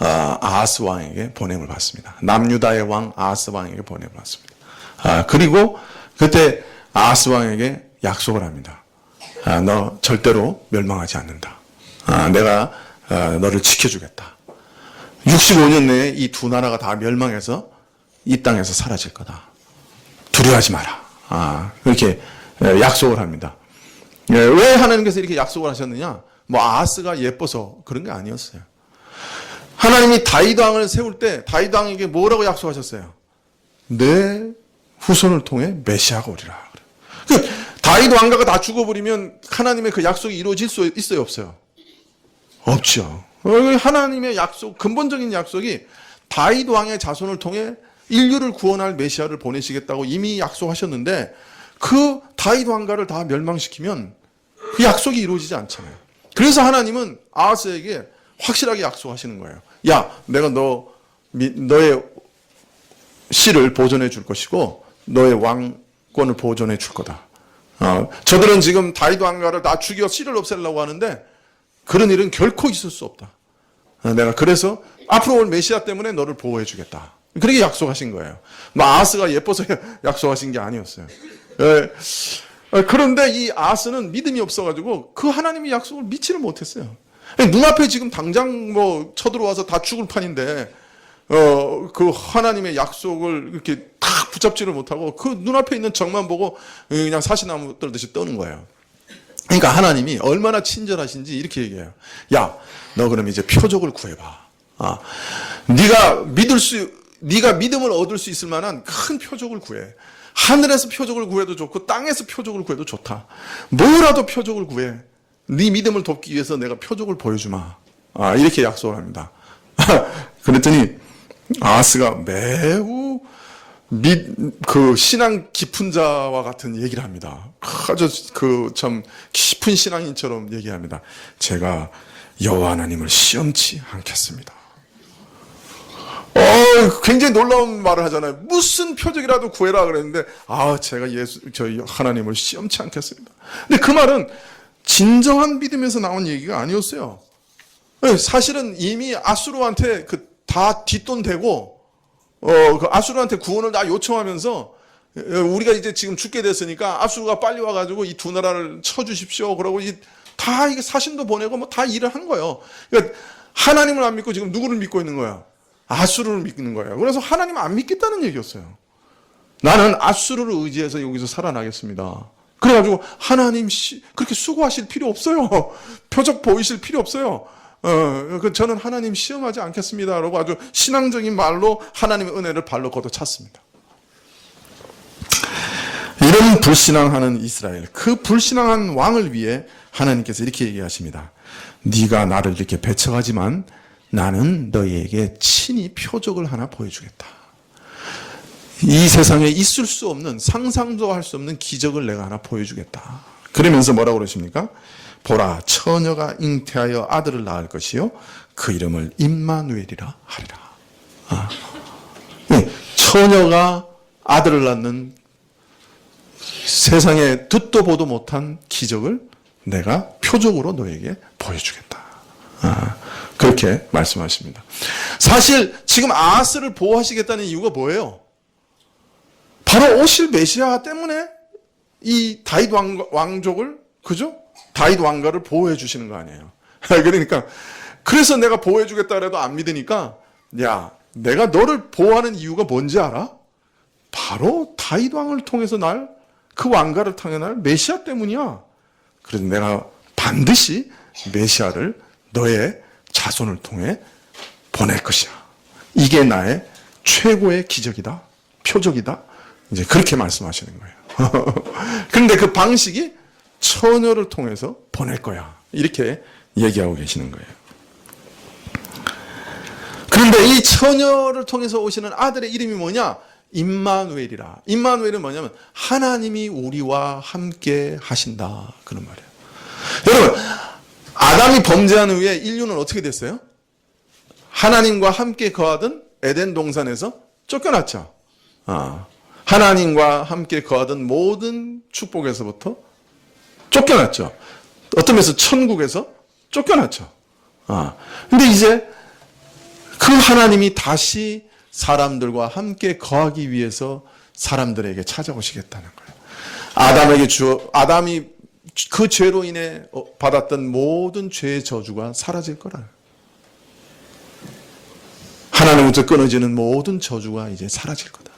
아하스 왕에게 보냄을 받습니다. 남유다의 왕 아하스 왕에게 보냄을 받습니다. 그리고 그때 아하스 왕에게 약속을 합니다. 너 절대로 멸망하지 않는다. 내가 너를 지켜주겠다. 65년 내에 이 두 나라가 다 멸망해서 이 땅에서 사라질 거다. 두려워하지 마라. 그렇게 약속을 합니다. 왜 하나님께서 이렇게 약속을 하셨느냐? 뭐 아하스가 예뻐서 그런 게 아니었어요. 하나님이 다윗 왕을 세울 때 다윗 왕에게 뭐라고 약속하셨어요? 내 후손을 통해 메시아가 오리라. 다윗 왕가가 다 죽어버리면 하나님의 그 약속이 이루어질 수 있어요, 없어요? 없죠. 하나님의 약속, 근본적인 약속이 다윗 왕의 자손을 통해 인류를 구원할 메시아를 보내시겠다고 이미 약속하셨는데 그 다윗 왕가를 다 멸망시키면 그 약속이 이루어지지 않잖아요. 그래서 하나님은 아하스에게 확실하게 약속하시는 거예요. 야, 내가 너의 씨를 보존해 줄 것이고 너의 왕권을 보존해 줄 거다. 저들은 지금 다윗 왕가를 다 죽여 씨를 없애려고 하는데 그런 일은 결코 있을 수 없다. 내가 그래서 앞으로 올 메시아 때문에 너를 보호해 주겠다. 그렇게 약속하신 거예요. 아하스가 예뻐서 약속하신 게 아니었어요. 그런데 이 아하스는 믿음이 없어가지고 그 하나님의 약속을 믿지를 못했어요. 눈앞에 지금 당장 뭐 쳐들어와서 다 죽을 판인데 그 하나님의 약속을 이렇게 탁 붙잡지를 못하고 그 눈앞에 있는 적만 보고 그냥 사시나무 떨듯이 떠는 거예요. 그러니까 하나님이 얼마나 친절하신지 이렇게 얘기해요. 야, 너 그럼 이제 표적을 구해봐. 네가 믿음을 얻을 수 있을 만한 큰 표적을 구해. 하늘에서 표적을 구해도 좋고 땅에서 표적을 구해도 좋다. 뭐라도 표적을 구해. 네 믿음을 돕기 위해서 내가 표적을 보여주마. 이렇게 약속을 합니다. 그랬더니 아하스가 매우 그 신앙 깊은 자와 같은 얘기를 합니다. 아주 그 참 깊은 신앙인처럼 얘기합니다. 제가 여호와 하나님을 시험치 않겠습니다. 굉장히 놀라운 말을 하잖아요. 무슨 표적이라도 구해라 그랬는데 제가 저희 하나님을 시험치 않겠습니다. 근데 그 말은 진정한 믿음에서 나온 얘기가 아니었어요. 사실은 이미 아수르한테 다 뒷돈 대고 그 아수르한테 구원을 다 요청하면서 우리가 이제 지금 죽게 됐으니까 아수르가 빨리 와가지고 이 두 나라를 쳐주십시오. 그러고 다 이게 사신도 보내고 뭐 다 일을 한 거예요. 그러니까 하나님을 안 믿고 지금 누구를 믿고 있는 거야? 아수르를 믿는 거예요. 그래서 하나님 안 믿겠다는 얘기였어요. 나는 아수르를 의지해서 여기서 살아나겠습니다. 그래가지고 하나님 그렇게 수고하실 필요 없어요. 표적 보이실 필요 없어요. 저는 하나님 시험하지 않겠습니다. 라고 아주 신앙적인 말로 하나님의 은혜를 발로 걷어찼습니다. 이런 불신앙하는 이스라엘, 그 불신앙한 왕을 위해 하나님께서 이렇게 얘기하십니다. 네가 나를 이렇게 배척하지만 나는 너희에게 친히 표적을 하나 보여주겠다. 이 세상에 있을 수 없는, 상상도 할 수 없는 기적을 내가 하나 보여주겠다. 그러면서 뭐라고 그러십니까? 보라, 처녀가 잉태하여 아들을 낳을 것이요 그 이름을 임마누엘이라 하리라. 처녀가 아들을 낳는 세상에 듣도 보도 못한 기적을 내가 표적으로 너에게 보여주겠다. 그렇게 말씀하십니다. 사실 지금 아하스를 보호하시겠다는 이유가 뭐예요? 바로 오실 메시아 때문에 이 다윗 왕족을, 그죠? 다윗 왕가를 보호해 주시는 거 아니에요. 그러니까 그래서 내가 보호해 주겠다 그래도 안 믿으니까, 야, 내가 너를 보호하는 이유가 뭔지 알아? 바로 다윗 왕을 통해서 그 왕가를 통해 메시아 때문이야. 그래서 내가 반드시 메시아를 너의 자손을 통해 보낼 것이야. 이게 나의 최고의 기적이다. 표적이다. 이제 그렇게 말씀하시는 거예요. 그런데 그 방식이 처녀를 통해서 보낼 거야. 이렇게 얘기하고 계시는 거예요. 그런데 이 처녀를 통해서 오시는 아들의 이름이 뭐냐? 임마누엘이라. 임마누엘은 뭐냐면 하나님이 우리와 함께 하신다. 그런 말이에요. 여러분, 아담이 범죄한 후에 인류는 어떻게 됐어요? 하나님과 함께 거하던 에덴 동산에서 쫓겨났죠. 하나님과 함께 거하던 모든 축복에서부터 쫓겨났죠. 어떤 면에서 천국에서 쫓겨났죠. 근데 이제 그 하나님이 다시 사람들과 함께 거하기 위해서 사람들에게 찾아오시겠다는 거예요. 아담이 그 죄로 인해 받았던 모든 죄의 저주가 사라질 거라. 하나님부터 끊어지는 모든 저주가 이제 사라질 거다.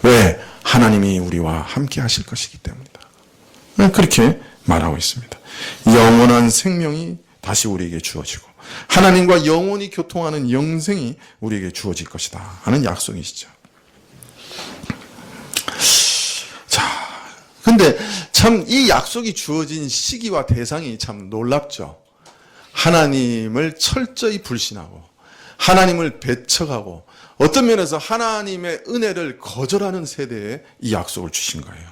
왜? 하나님이 우리와 함께 하실 것이기 때문이다. 그렇게 말하고 있습니다. 영원한 생명이 다시 우리에게 주어지고 하나님과 영원히 교통하는 영생이 우리에게 주어질 것이다 하는 약속이시죠. 자, 근데 참 이 약속이 주어진 시기와 대상이 참 놀랍죠. 하나님을 철저히 불신하고 하나님을 배척하고 어떤 면에서 하나님의 은혜를 거절하는 세대에 이 약속을 주신 거예요.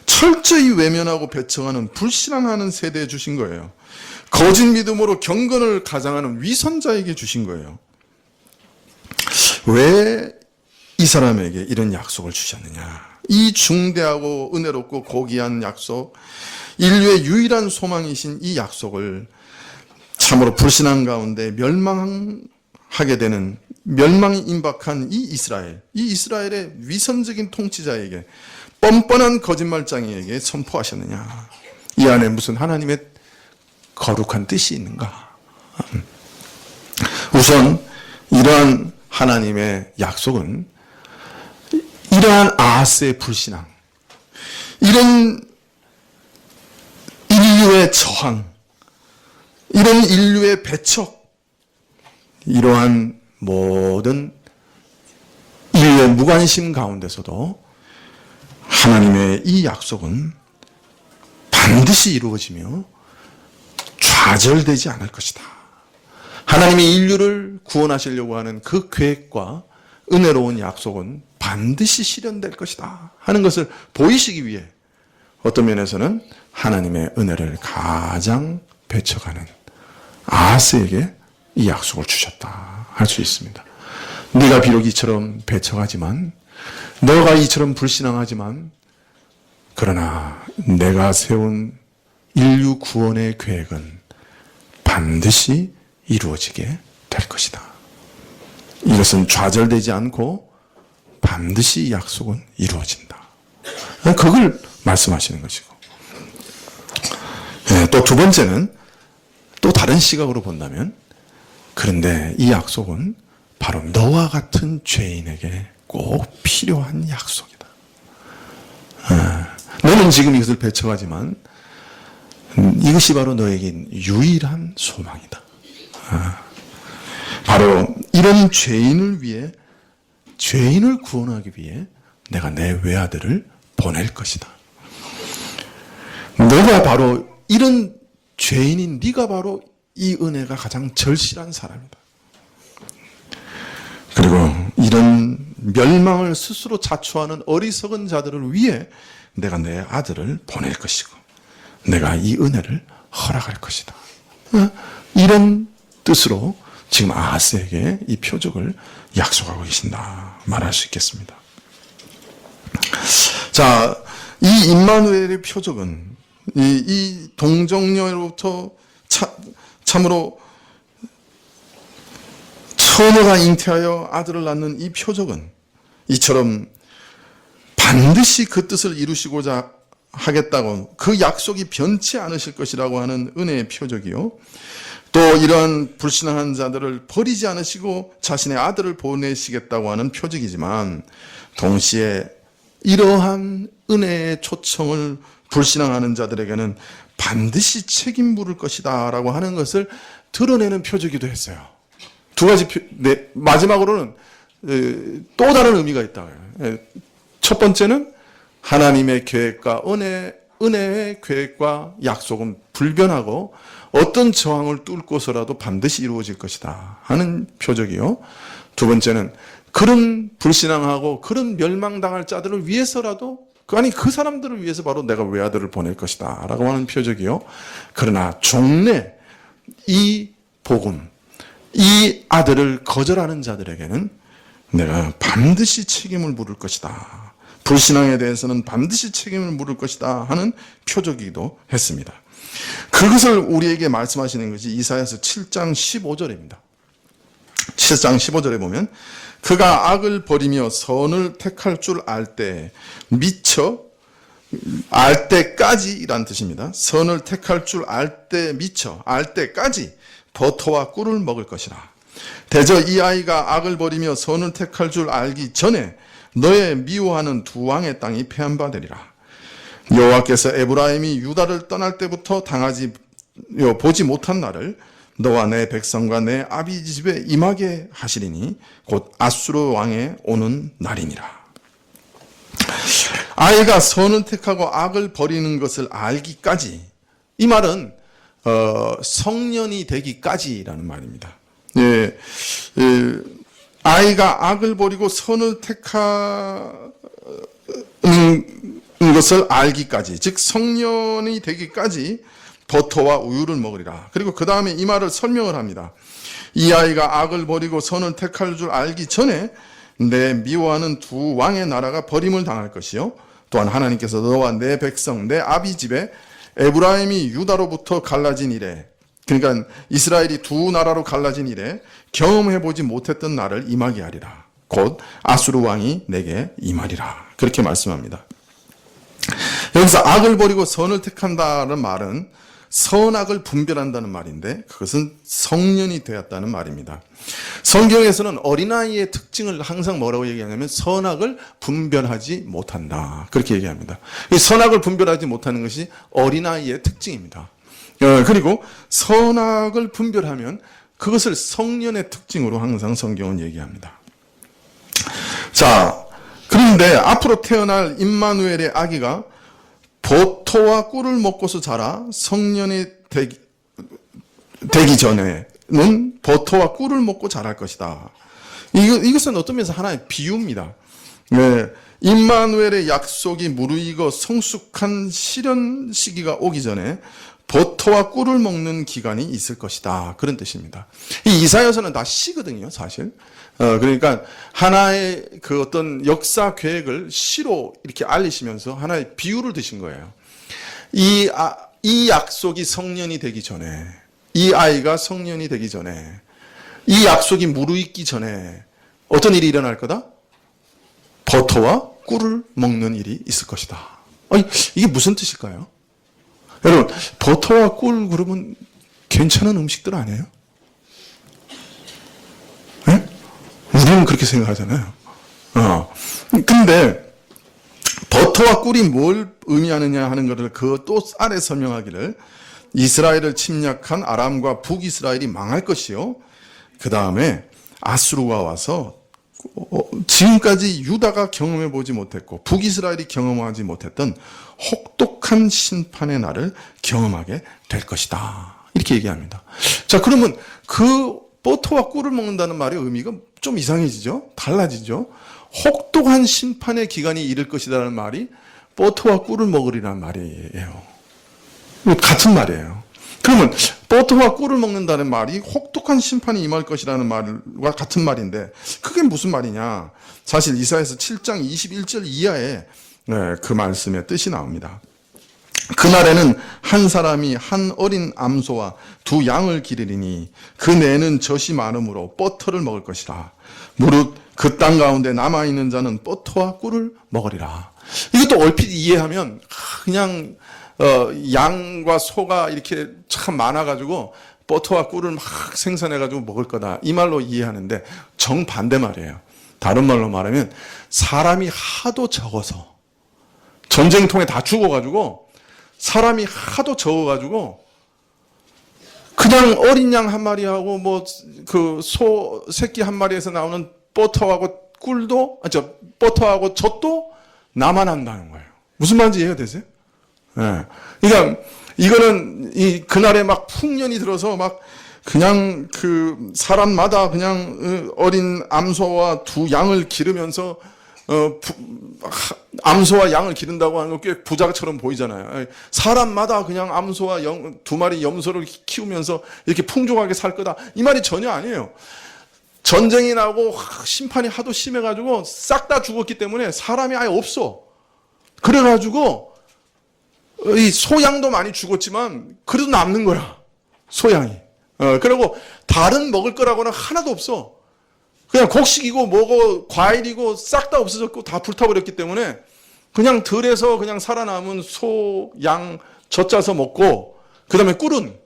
철저히 외면하고 배척하는 불신앙하는 세대에 주신 거예요. 거짓 믿음으로 경건을 가장하는 위선자에게 주신 거예요. 왜 이 사람에게 이런 약속을 주셨느냐? 이 중대하고 은혜롭고 고귀한 약속, 인류의 유일한 소망이신 이 약속을 참으로 불신앙 가운데 멸망하게 되는, 멸망이 임박한 이 이스라엘의 위선적인 통치자에게, 뻔뻔한 거짓말장이에게 선포하셨느냐? 이 안에 무슨 하나님의 거룩한 뜻이 있는가? 우선 이러한 하나님의 약속은 이러한 아하스의 불신앙, 이런 인류의 저항, 이런 인류의 배척, 이러한 모든 인류의 무관심 가운데서도 하나님의 이 약속은 반드시 이루어지며 좌절되지 않을 것이다. 하나님이 인류를 구원하시려고 하는 그 계획과 은혜로운 약속은 반드시 실현될 것이다 하는 것을 보이시기 위해 어떤 면에서는 하나님의 은혜를 가장 배척하는 아하스에게 이 약속을 주셨다 할 수 있습니다. 네가 비록 이처럼 배척하지만, 너가 이처럼 불신앙하지만, 그러나 내가 세운 인류 구원의 계획은 반드시 이루어지게 될 것이다. 이것은 좌절되지 않고 반드시 약속은 이루어진다. 그걸 말씀하시는 것이고, 또 두 번째는 또 다른 시각으로 본다면, 그런데 이 약속은 바로 너와 같은 죄인에게 꼭 필요한 약속이다. 너는 지금 이것을 배척하지만 이것이 바로 너에겐 유일한 소망이다. 바로 이런 죄인을 위해, 죄인을 구원하기 위해 내가 내 외아들을 보낼 것이다. 너가 바로 이런 죄인인 네가 바로 이 은혜가 가장 절실한 사람이다. 그리고 이런 멸망을 스스로 자초하는 어리석은 자들을 위해 내가 내 아들을 보낼 것이고 내가 이 은혜를 허락할 것이다. 이런 뜻으로 지금 아하스에게 이 표적을 약속하고 계신다 말할 수 있겠습니다. 자, 이 임마누엘의 표적은 이 동정녀로부터 참으로 처녀가 잉태하여 아들을 낳는 이 표적은 이처럼 반드시 그 뜻을 이루시고자 하겠다고, 그 약속이 변치 않으실 것이라고 하는 은혜의 표적이요, 또 이러한 불신앙한 자들을 버리지 않으시고 자신의 아들을 보내시겠다고 하는 표적이지만, 동시에 이러한 은혜의 초청을 불신앙하는 자들에게는 반드시 책임 물을 것이다 라고 하는 것을 드러내는 표적이기도 했어요. 두 가지 마지막으로는 또 다른 의미가 있다. 첫 번째는 하나님의 계획과 은혜의 계획과 약속은 불변하고 어떤 저항을 뚫고서라도 반드시 이루어질 것이다 하는 표적이요, 두 번째는 그런 불신앙하고 그런 멸망당할 자들을 위해서라도, 그 사람들을 위해서 바로 내가 외아들을 보낼 것이다 라고 하는 표적이요, 그러나 종래 이 복음, 이 아들을 거절하는 자들에게는 내가 반드시 책임을 물을 것이다, 불신앙에 대해서는 반드시 책임을 물을 것이다 하는 표적이기도 했습니다. 그것을 우리에게 말씀하시는 것이 이사야서 7장 15절입니다. 7장 15절에 보면 그가 악을 버리며 선을 택할 줄 알 때 미쳐, 알 때까지라는 뜻입니다. 선을 택할 줄 알 때 미쳐, 알 때까지 버터와 꿀을 먹을 것이라. 대저 이 아이가 악을 버리며 선을 택할 줄 알기 전에 너의 미워하는 두 왕의 땅이 패한 바 되리라. 여호와께서 에브라임이 유다를 떠날 때부터 보지 못한 날을 너와 내 백성과 내 아비 집에 임하게 하시리니 곧 아수르 왕의 오는 날이니라. 아이가 선을 택하고 악을 버리는 것을 알기까지, 이 말은 성년이 되기까지라는 말입니다. 아이가 악을 버리고 선을 택하는 것을 알기까지, 즉 성년이 되기까지 버터와 우유를 먹으리라. 그리고 그 다음에 이 말을 설명을 합니다. 이 아이가 악을 버리고 선을 택할 줄 알기 전에 내 미워하는 두 왕의 나라가 버림을 당할 것이요, 또한 하나님께서 너와 내 백성 내 아비 집에 에브라임이 유다로부터 갈라진 이래 그러니까 이스라엘이 두 나라로 갈라진 이래 경험해보지 못했던 날을 임하게 하리라. 곧 아수르 왕이 내게 임하리라. 그렇게 말씀합니다. 여기서 악을 버리고 선을 택한다는 말은 선악을 분별한다는 말인데 그것은 성년이 되었다는 말입니다. 성경에서는 어린아이의 특징을 항상 뭐라고 얘기하냐면 선악을 분별하지 못한다. 그렇게 얘기합니다. 이 선악을 분별하지 못하는 것이 어린아이의 특징입니다. 그리고 선악을 분별하면 그것을 성년의 특징으로 항상 성경은 얘기합니다. 자, 그런데 앞으로 태어날 임마누엘의 아기가 버터와 꿀을 먹고서 자라 성년이 되기 전에는 버터와 꿀을 먹고 자랄 것이다. 이것은 어떤 면에서 하나의 비유입니다. 임마누엘의 약속이 무르익어 성숙한 실현 시기가 오기 전에 버터와 꿀을 먹는 기간이 있을 것이다. 그런 뜻입니다. 이 이사야서는 다 시거든요, 사실. 그러니까 하나의 그 어떤 역사 계획을 시로 이렇게 알리시면서 하나의 비유를 드신 거예요. 이 약속이 성년이 되기 전에, 이 아이가 성년이 되기 전에, 이 약속이 무르익기 전에 어떤 일이 일어날 거다? 버터와 꿀을 먹는 일이 있을 것이다. 아니, 이게 무슨 뜻일까요? 여러분, 버터와 꿀 그러면 괜찮은 음식들 아니에요? 네? 우리는 그렇게 생각하잖아요. 근데 버터와 꿀이 뭘 의미하느냐 하는 것을 그 또 아래 설명하기를 이스라엘을 침략한 아람과 북이스라엘이 망할 것이요. 그 다음에 아수르가 와서 지금까지 유다가 경험해 보지 못했고 북이스라엘이 경험하지 못했던 혹독한 심판의 날을 경험하게 될 것이다. 이렇게 얘기합니다. 자, 그러면 그 버터와 꿀을 먹는다는 말의 의미가 좀 이상해지죠? 달라지죠? 혹독한 심판의 기간이 이를 것이라는 말이 버터와 꿀을 먹으리라는 말이에요. 같은 말이에요. 그러면 버터와 꿀을 먹는다는 말이 혹독한 심판이 임할 것이라는 말과 같은 말인데 그게 무슨 말이냐? 사실 이사야서 7장 21절 이하에 그 말씀의 뜻이 나옵니다. 그날에는 한 사람이 한 어린 암소와 두 양을 기르리니 그 내는 젖이 많으므로 버터를 먹을 것이라. 무릇 그 땅 가운데 남아있는 자는 버터와 꿀을 먹으리라. 이것도 얼핏 이해하면 그냥 양과 소가 이렇게 참 많아가지고 버터와 꿀을 막 생산해가지고 먹을 거다. 이 말로 이해하는데 정반대 말이에요. 다른 말로 말하면 사람이 하도 적어서 전쟁통에 다 죽어가지고 사람이 하도 적어가지고 그냥 어린 양 한 마리하고 뭐 그 소 새끼 한 마리에서 나오는 버터하고 꿀도 버터하고 젖도 남아난다는 거예요. 무슨 말인지 이해가 되세요? 예. 그러니까 이거는 그날에 막 풍년이 들어서 막 그냥 그 사람마다 그냥 어린 암소와 두 양을 기르면서 암소와 양을 기른다고 하는 거 꽤 부자처럼 보이잖아요. 사람마다 그냥 암소와 두 마리 염소를 키우면서 이렇게 풍족하게 살 거다. 이 말이 전혀 아니에요. 전쟁이 나고 심판이 하도 심해가지고 싹 다 죽었기 때문에 사람이 아예 없어. 그래가지고 이 소양도 많이 죽었지만 그래도 남는 거야. 소양이. 그리고 다른 먹을 거라고는 하나도 없어. 그냥 곡식이고 뭐고 과일이고 싹 다 없어졌고 다 불타버렸기 때문에 그냥 들에서 그냥 살아남은 소, 양 젖짜서 먹고 그 다음에 꿀은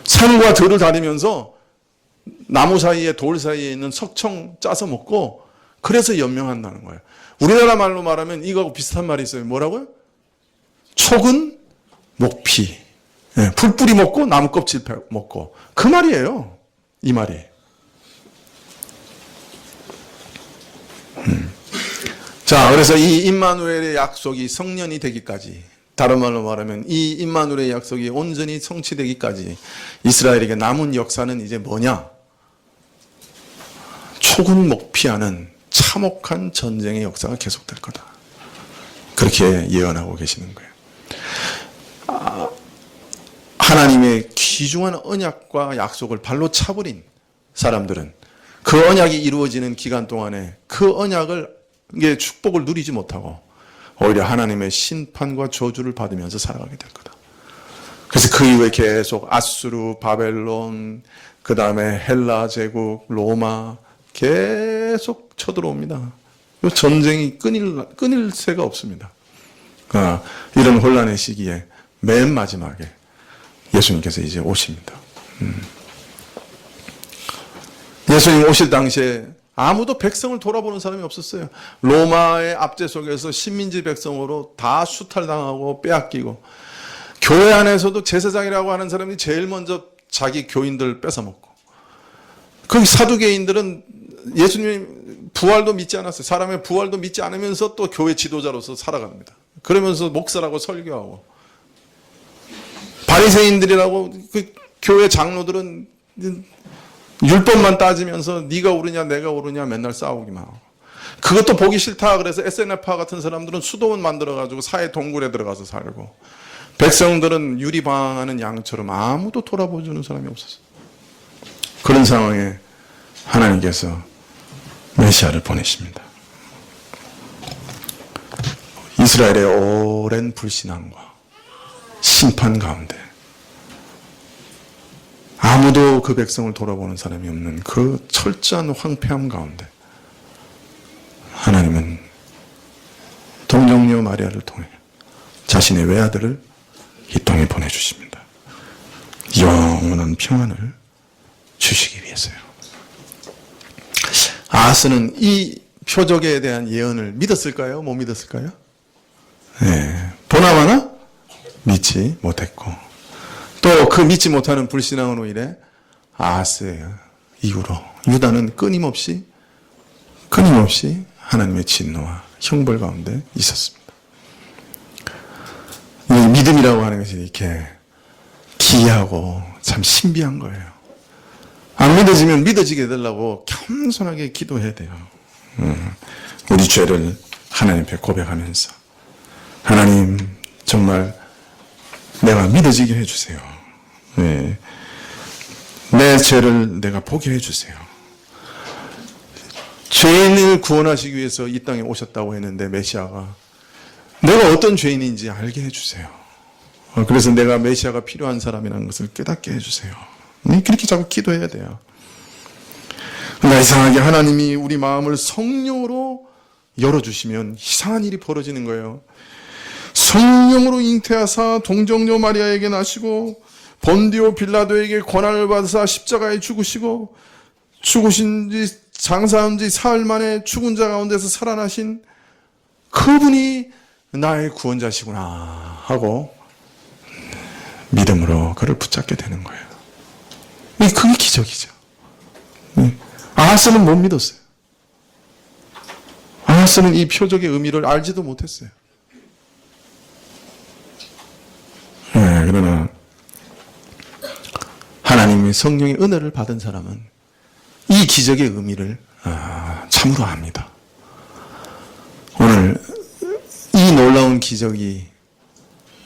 산과 들을 다니면서 나무 사이에 돌 사이에 있는 석청 짜서 먹고 그래서 연명한다는 거예요. 우리나라 말로 말하면 이거하고 비슷한 말이 있어요. 뭐라고요? 촉은 목피. 풀뿌리 먹고 나무 껍질 먹고 그 말이에요. 이 말이. 자, 그래서 이 임마누엘의 약속이 성년이 되기까지, 다른 말로 말하면 이 임마누엘의 약속이 온전히 성취되기까지 이스라엘에게 남은 역사는 이제 뭐냐? 초군 목피하는 참혹한 전쟁의 역사가 계속될 거다. 그렇게 예언하고 계시는 거예요. 하나님의 귀중한 언약과 약속을 발로 차버린 사람들은 그 언약이 이루어지는 기간 동안에 그 언약을 축복을 누리지 못하고 오히려 하나님의 심판과 저주를 받으면서 살아가게 될 거다. 그래서 그 이후에 계속 아수르, 바벨론, 그 다음에 헬라 제국, 로마 계속 쳐들어옵니다. 이 전쟁이 끊일 새가 없습니다. 이런 혼란의 시기에 맨 마지막에 예수님께서 이제 오십니다. 예수님 오실 당시에 아무도 백성을 돌아보는 사람이 없었어요. 로마의 압제 속에서 식민지 백성으로 다 수탈당하고 빼앗기고, 교회 안에서도 제사장이라고 하는 사람이 제일 먼저 자기 교인들 뺏어먹고, 그 사두개인들은 예수님 부활도 믿지 않았어요. 사람의 부활도 믿지 않으면서 또 교회 지도자로서 살아갑니다. 그러면서 목사라고 설교하고, 바리새인들이라고 그 교회 장로들은 율법만 따지면서 네가 옳으냐 내가 옳으냐 맨날 싸우기만 하고, 그것도 보기 싫다 그래서 SNF파 같은 사람들은 수도원 만들어가지고 사회 동굴에 들어가서 살고, 백성들은 유리방황하는 양처럼 아무도 돌아보주는 사람이 없었어요. 그런 상황에 하나님께서 메시아를 보내십니다. 이스라엘의 오랜 불신앙과 심판 가운데 아무도 그 백성을 돌아보는 사람이 없는 그 철저한 황폐함 가운데 하나님은 동정녀 마리아를 통해 자신의 외아들을 이 땅에 보내주십니다. 영원한 평안을 주시기 위해서요. 아하스는 이 표적에 대한 예언을 믿었을까요? 못 믿었을까요? 네, 보나마나 믿지 못했고, 또 그 믿지 못하는 불신앙으로 인해 아하스의 이후로 유다는 끊임없이 하나님의 진노와 형벌 가운데 있었습니다. 이 믿음이라고 하는 것이 이렇게 기이하고 참 신비한 거예요. 안 믿어지면 믿어지게 해달라고 겸손하게 기도해야 돼요. 우리 죄를 하나님 앞에 고백하면서, 하나님 정말 내가 믿어지게 해주세요. 네. 내 죄를 내가 보게 해주세요. 죄인을 구원하시기 위해서 이 땅에 오셨다고 했는데 메시아가 내가 어떤 죄인인지 알게 해주세요. 그래서 내가 메시아가 필요한 사람이라는 것을 깨닫게 해주세요. 그렇게 자꾸 기도해야 돼요. 그러나 이상하게 하나님이 우리 마음을 성령으로 열어주시면 이상한 일이 벌어지는 거예요. 성령으로 잉태하사 동정녀 마리아에게 나시고 본디오 빌라도에게 고난을 받으사 십자가에 죽으시고 죽으신 지 장사한 지 사흘 만에 죽은 자 가운데서 살아나신 그분이 나의 구원자시구나 하고 믿음으로 그를 붙잡게 되는 거예요. 그게 기적이죠. 아하스는 못 믿었어요. 아하스는 이 표적의 의미를 알지도 못했어요. 그러나 하나님의 성령의 은혜를 받은 사람은 이 기적의 의미를 참으로 압니다. 오늘 이 놀라운 기적이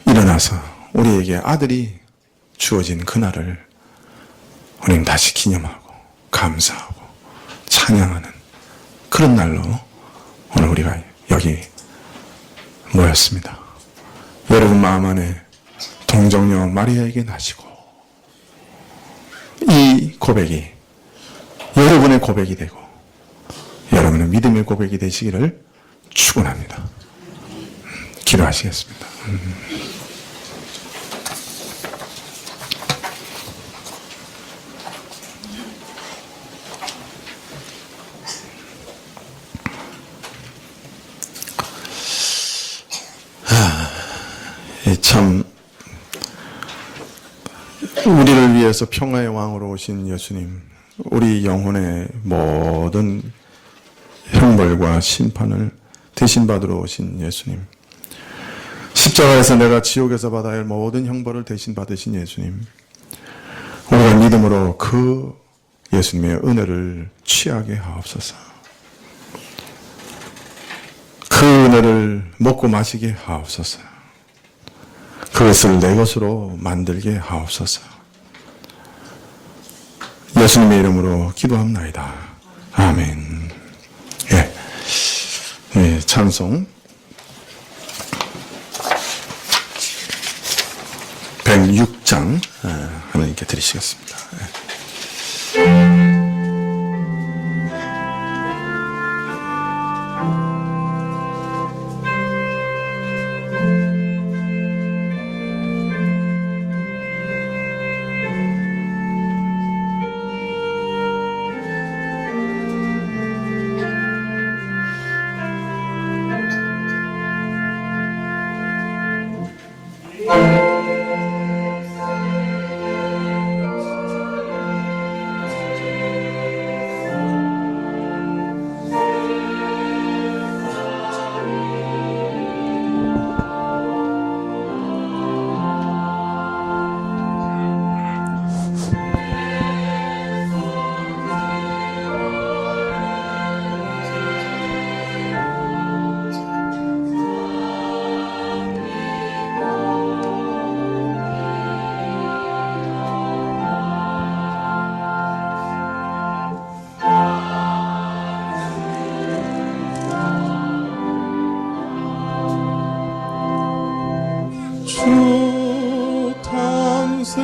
일어나서 우리에게 아들이 주어진 그날을 우리는 다시 기념하고 감사하고 찬양하는 그런 날로 오늘 우리가 여기 모였습니다. 여러분 마음 안에 동정녀 마리아에게 나시고 이 고백이 여러분의 고백이 되고 여러분의 믿음의 고백이 되시기를 축원합니다. 기도하시겠습니다. 참 우리를 위해서 평화의 왕으로 오신 예수님, 우리 영혼의 모든 형벌과 심판을 대신 받으러 오신 예수님, 십자가에서 내가 지옥에서 받아야 할 모든 형벌을 대신 받으신 예수님, 우리가 믿음으로 그 예수님의 은혜를 취하게 하옵소서. 그 은혜를 먹고 마시게 하옵소서. 그것을 내 것으로 만들게 하옵소서. 예수님의 이름으로 기도합나이다. 아멘. 찬송 100 사무엘 6장 하나님께 드리시겠습니다. 주 탐생하시니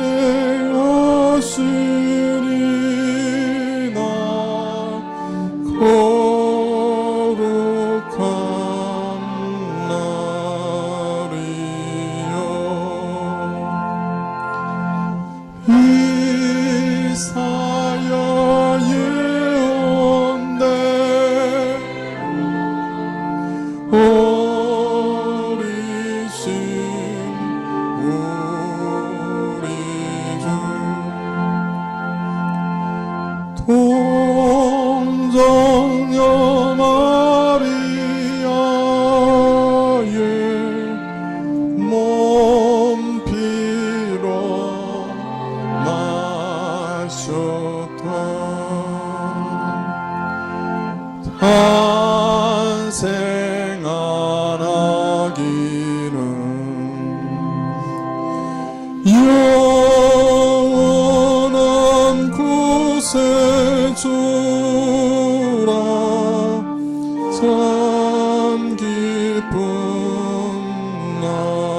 나 거룩한 날이여 이사야 예언대 동정녀 마리아의 몸 피로 마셨다 탄생하기는 영원한 구세주라 참 기쁜 날이여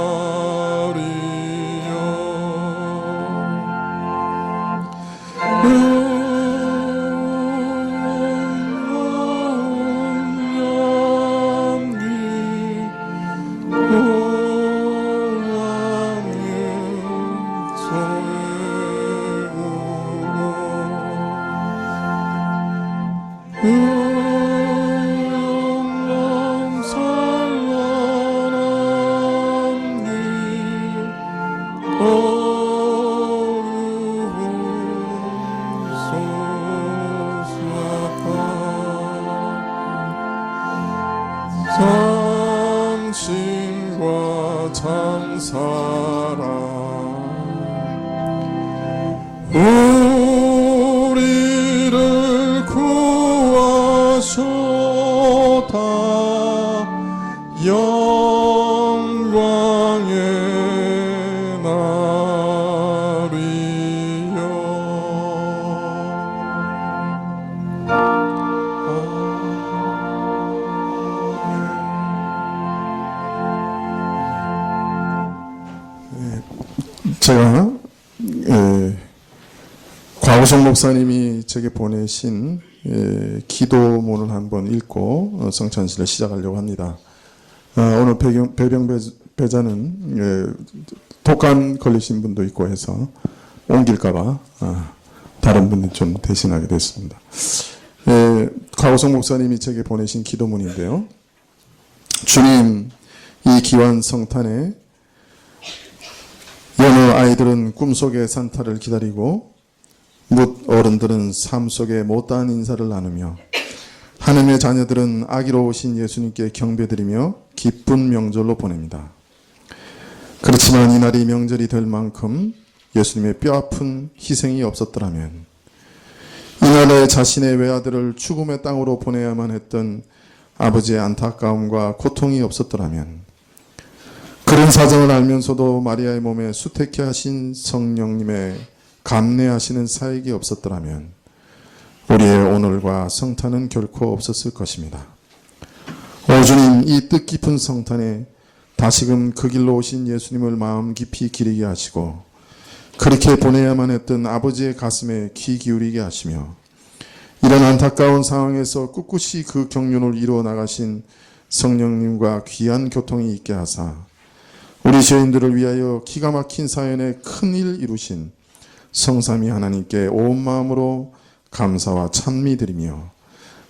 당신과 참사랑 우리를 구하셨다 영광의 날이여 제가 곽우성 목사님이 제게 보내신 기도문을 한번 읽고 성찬식을 시작하려고 합니다. 오늘 배병배자는 독감 걸리신 분도 있고 해서 옮길까봐 다른 분이 좀 대신하게 됐습니다. 곽우성 목사님이 제게 보내신 기도문인데요. 주님, 이 기환 성탄에 여느 아이들은 꿈속의 산타를 기다리고 묻 어른들은 삶 속에 못다한 인사를 나누며 하느님의 자녀들은 아기로 오신 예수님께 경배드리며 기쁜 명절로 보냅니다. 그렇지만 이날이 명절이 될 만큼 예수님의 뼈아픈 희생이 없었더라면 이날에 자신의 외아들을 죽음의 땅으로 보내야만 했던 아버지의 안타까움과 고통이 없었더라면 그런 사정을 알면서도 마리아의 몸에 수태케 하신 성령님의 감내하시는 사역이 없었더라면 우리의 오늘과 성탄은 결코 없었을 것입니다. 오 주님, 이 뜻깊은 성탄에 다시금 그 길로 오신 예수님을 마음 깊이 기리게 하시고 그렇게 보내야만 했던 아버지의 가슴에 귀 기울이게 하시며 이런 안타까운 상황에서 꿋꿋이 그 경륜을 이루어 나가신 성령님과 귀한 교통이 있게 하사 우리 죄인들을 위하여 기가 막힌 사연에 큰 일 이루신 성삼위 하나님께 온 마음으로 감사와 찬미드리며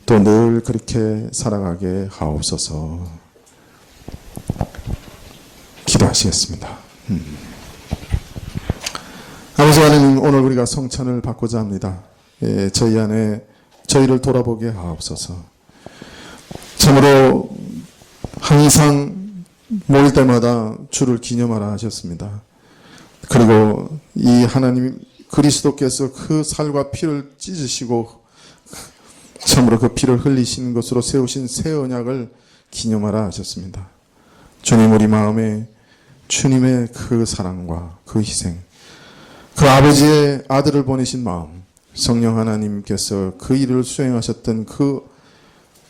또 늘 그렇게 살아가게 하옵소서. 기도하시겠습니다. 아버지 하나님, 오늘 우리가 성찬을 받고자 합니다. 저희 안에 저희를 돌아보게 하옵소서. 참으로 항상 모일 때마다 주를 기념하라 하셨습니다. 그리고 이 하나님 그리스도께서 그 살과 피를 찢으시고 참으로 그 피를 흘리신 것으로 세우신 새 언약을 기념하라 하셨습니다. 주님, 우리 마음에 주님의 그 사랑과 그 희생, 그 아버지의 아들을 보내신 마음, 성령 하나님께서 그 일을 수행하셨던 그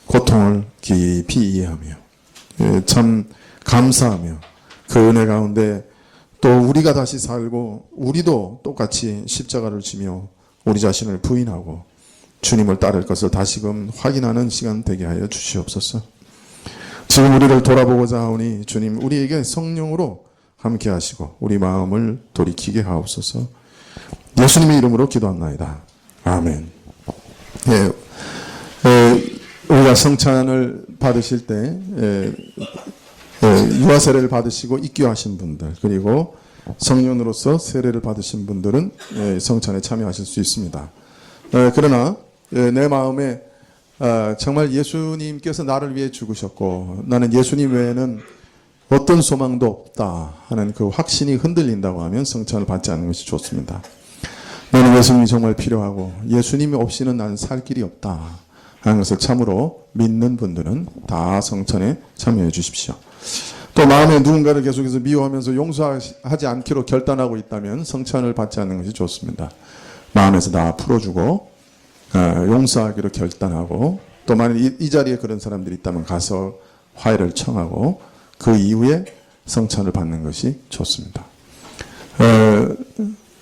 고통을 깊이 이해하며 참 감사하며 그 은혜 가운데 또 우리가 다시 살고 우리도 똑같이 십자가를 지며 우리 자신을 부인하고 주님을 따를 것을 다시금 확인하는 시간 되게 하여 주시옵소서. 지금 우리를 돌아보고자 하오니 주님, 우리에게 성령으로 함께 하시고 우리 마음을 돌이키게 하옵소서. 예수님의 이름으로 기도합나이다. 아멘. 우리가 성찬을 받으실 때 유아 세례를 받으시고 입교하신 분들, 그리고 성령으로서 세례를 받으신 분들은 성찬에 참여하실 수 있습니다. 그러나 내 마음에 정말 예수님께서 나를 위해 죽으셨고 나는 예수님 외에는 어떤 소망도 없다 하는 그 확신이 흔들린다고 하면 성찬을 받지 않는 것이 좋습니다. 나는 예수님이 정말 필요하고 예수님이 없이는 나는 살 길이 없다 하는 것을 참으로 믿는 분들은 다 성찬에 참여해 주십시오. 또 마음에 누군가를 계속해서 미워하면서 용서하지 않기로 결단하고 있다면 성찬을 받지 않는 것이 좋습니다. 마음에서 다 풀어주고 용서하기로 결단하고 또 만약 이 자리에 그런 사람들이 있다면 가서 화해를 청하고 그 이후에 성찬을 받는 것이 좋습니다.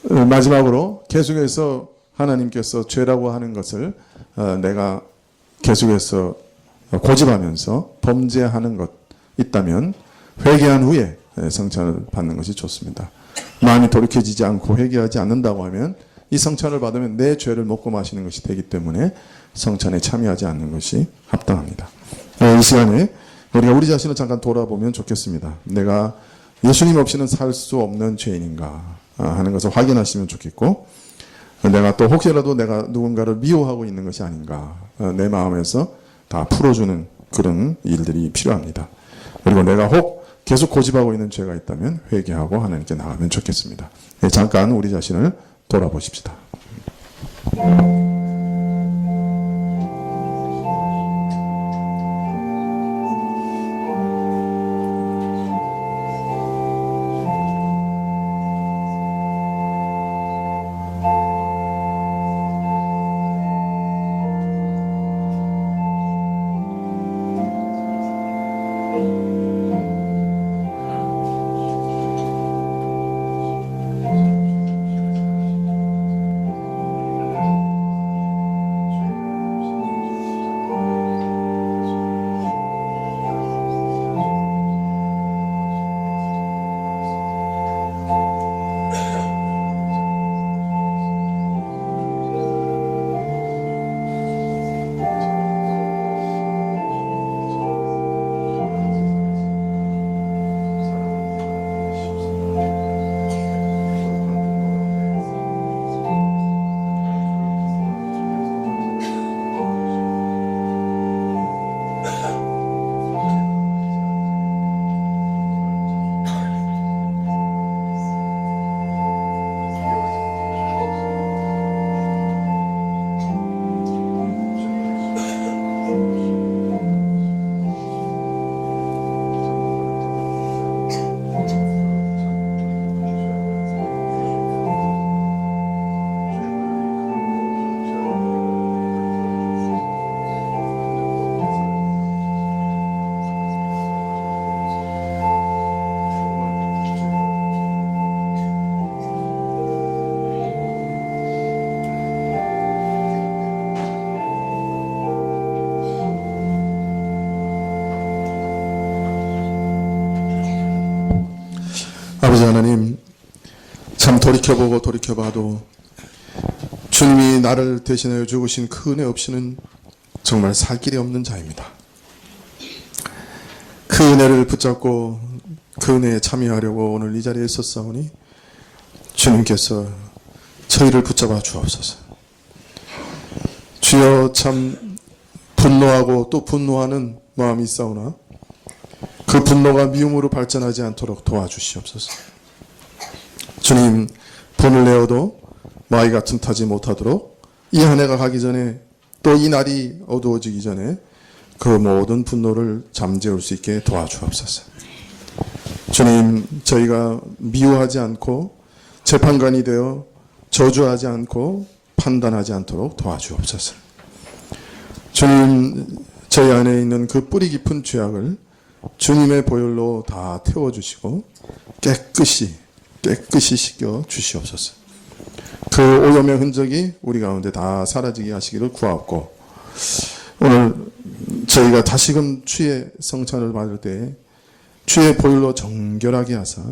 마지막으로 계속해서 하나님께서 죄라고 하는 것을 내가 계속해서 고집하면서 범죄하는 것 있다면 회개한 후에 성찬을 받는 것이 좋습니다. 마음이 돌이켜지지 않고 회개하지 않는다고 하면 이 성찬을 받으면 내 죄를 먹고 마시는 것이 되기 때문에 성찬에 참여하지 않는 것이 합당합니다. 이 시간에 우리가 우리 자신을 잠깐 돌아보면 좋겠습니다. 내가 예수님 없이는 살 수 없는 죄인인가 하는 것을 확인하시면 좋겠고, 내가 또 혹시라도 내가 누군가를 미워하고 있는 것이 아닌가, 내 마음에서 다 풀어주는 그런 일들이 필요합니다. 그리고 내가 혹 계속 고집하고 있는 죄가 있다면 회개하고 하나님께 나가면 좋겠습니다. 잠깐 우리 자신을 돌아보십시다. 아버지 하나님, 참 돌이켜보고 돌이켜봐도 주님이 나를 대신하여 죽으신 그 은혜 없이는 정말 살 길이 없는 자입니다. 그 은혜를 붙잡고 그 은혜에 참여하려고 오늘 이 자리에 섰사오니 주님께서 저희를 붙잡아 주옵소서. 주여, 참 분노하고 또 분노하는 마음이 있사오나 그 분노가 미움으로 발전하지 않도록 도와주시옵소서. 주님, 분을 내어도 마귀가 틈타지 못하도록 이 한 해가 가기 전에 또 이 날이 어두워지기 전에 그 모든 분노를 잠재울 수 있게 도와주옵소서. 주님, 저희가 미워하지 않고 재판관이 되어 저주하지 않고 판단하지 않도록 도와주옵소서. 주님, 저희 안에 있는 그 뿌리 깊은 죄악을 주님의 보혈로 다 태워주시고 깨끗이 씻겨 주시옵소서. 그 오염의 흔적이 우리 가운데 다 사라지게 하시기를 구하옵고, 오늘 저희가 다시금 주의 성찬을 받을 때 주의 보혈로 정결하게 하사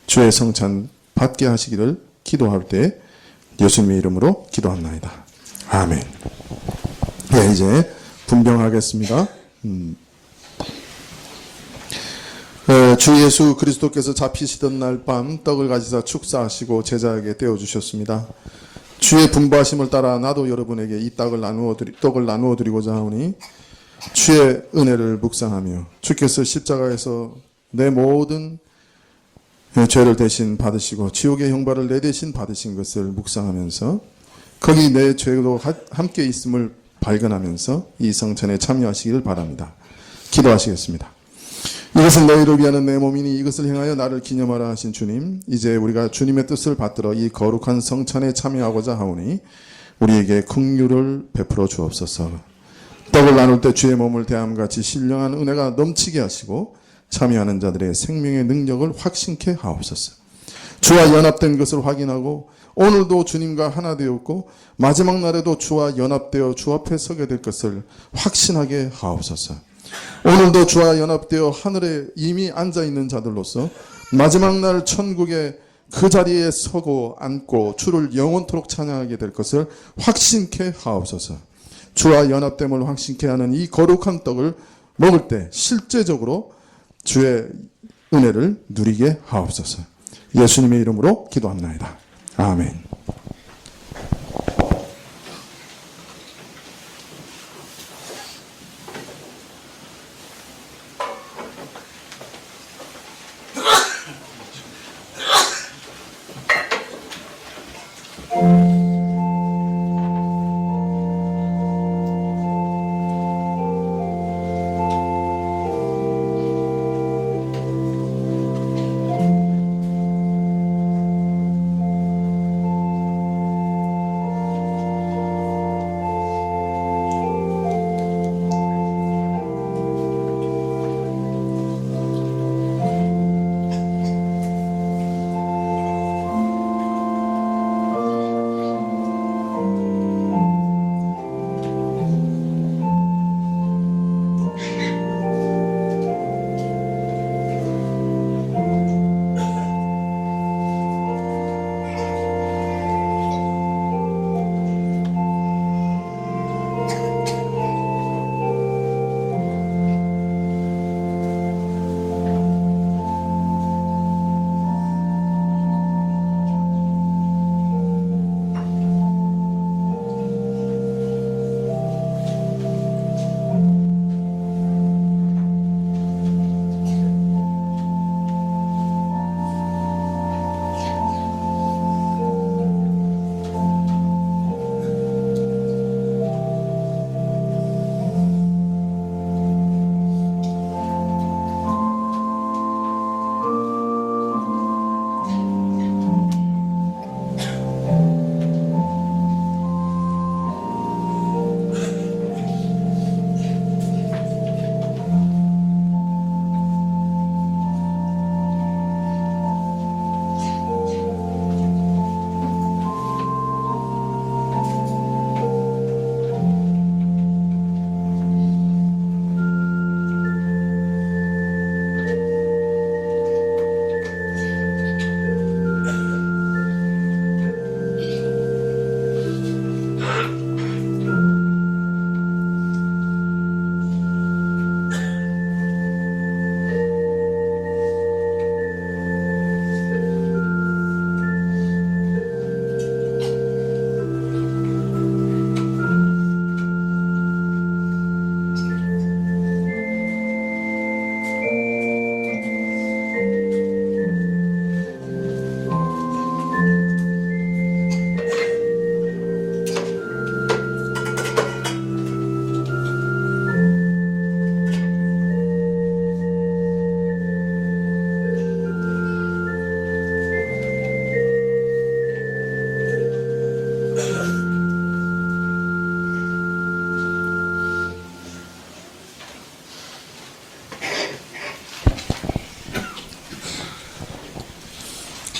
주의 성찬 받게 하시기를 기도할 때 예수님의 이름으로 기도합나이다. 아멘. 네, 이제 분병하겠습니다. 주 예수 그리스도께서 잡히시던 날 밤 떡을 가지사 축사하시고 제자에게 떼어주셨습니다. 주의 분부하심을 따라 나도 여러분에게 이 떡을 나누어 드리고자 하오니 주의 은혜를 묵상하며 주께서 십자가에서 내 모든 죄를 대신 받으시고 지옥의 형벌을 내 대신 받으신 것을 묵상하면서 거기 내 죄도 함께 있음을 발견하면서 이 성찬에 참여하시기를 바랍니다. 기도하시겠습니다. 이것은 너희를 위하는 내 몸이니 이것을 행하여 나를 기념하라 하신 주님, 이제 우리가 주님의 뜻을 받들어 이 거룩한 성찬에 참여하고자 하오니 우리에게 긍휼을 베풀어 주옵소서. 떡을 나눌 때 주의 몸을 대함같이 신령한 은혜가 넘치게 하시고 참여하는 자들의 생명의 능력을 확신케 하옵소서. 주와 연합된 것을 확인하고 오늘도 주님과 하나 되었고 마지막 날에도 주와 연합되어 주 앞에 서게 될 것을 확신하게 하옵소서. 오늘도 주와 연합되어 하늘에 이미 앉아있는 자들로서 마지막 날 천국의 그 자리에 서고 앉고 주를 영원토록 찬양하게 될 것을 확신케 하옵소서. 주와 연합됨을 확신케 하는 이 거룩한 떡을 먹을 때 실제적으로 주의 은혜를 누리게 하옵소서. 예수님의 이름으로 기도합나이다. 아멘.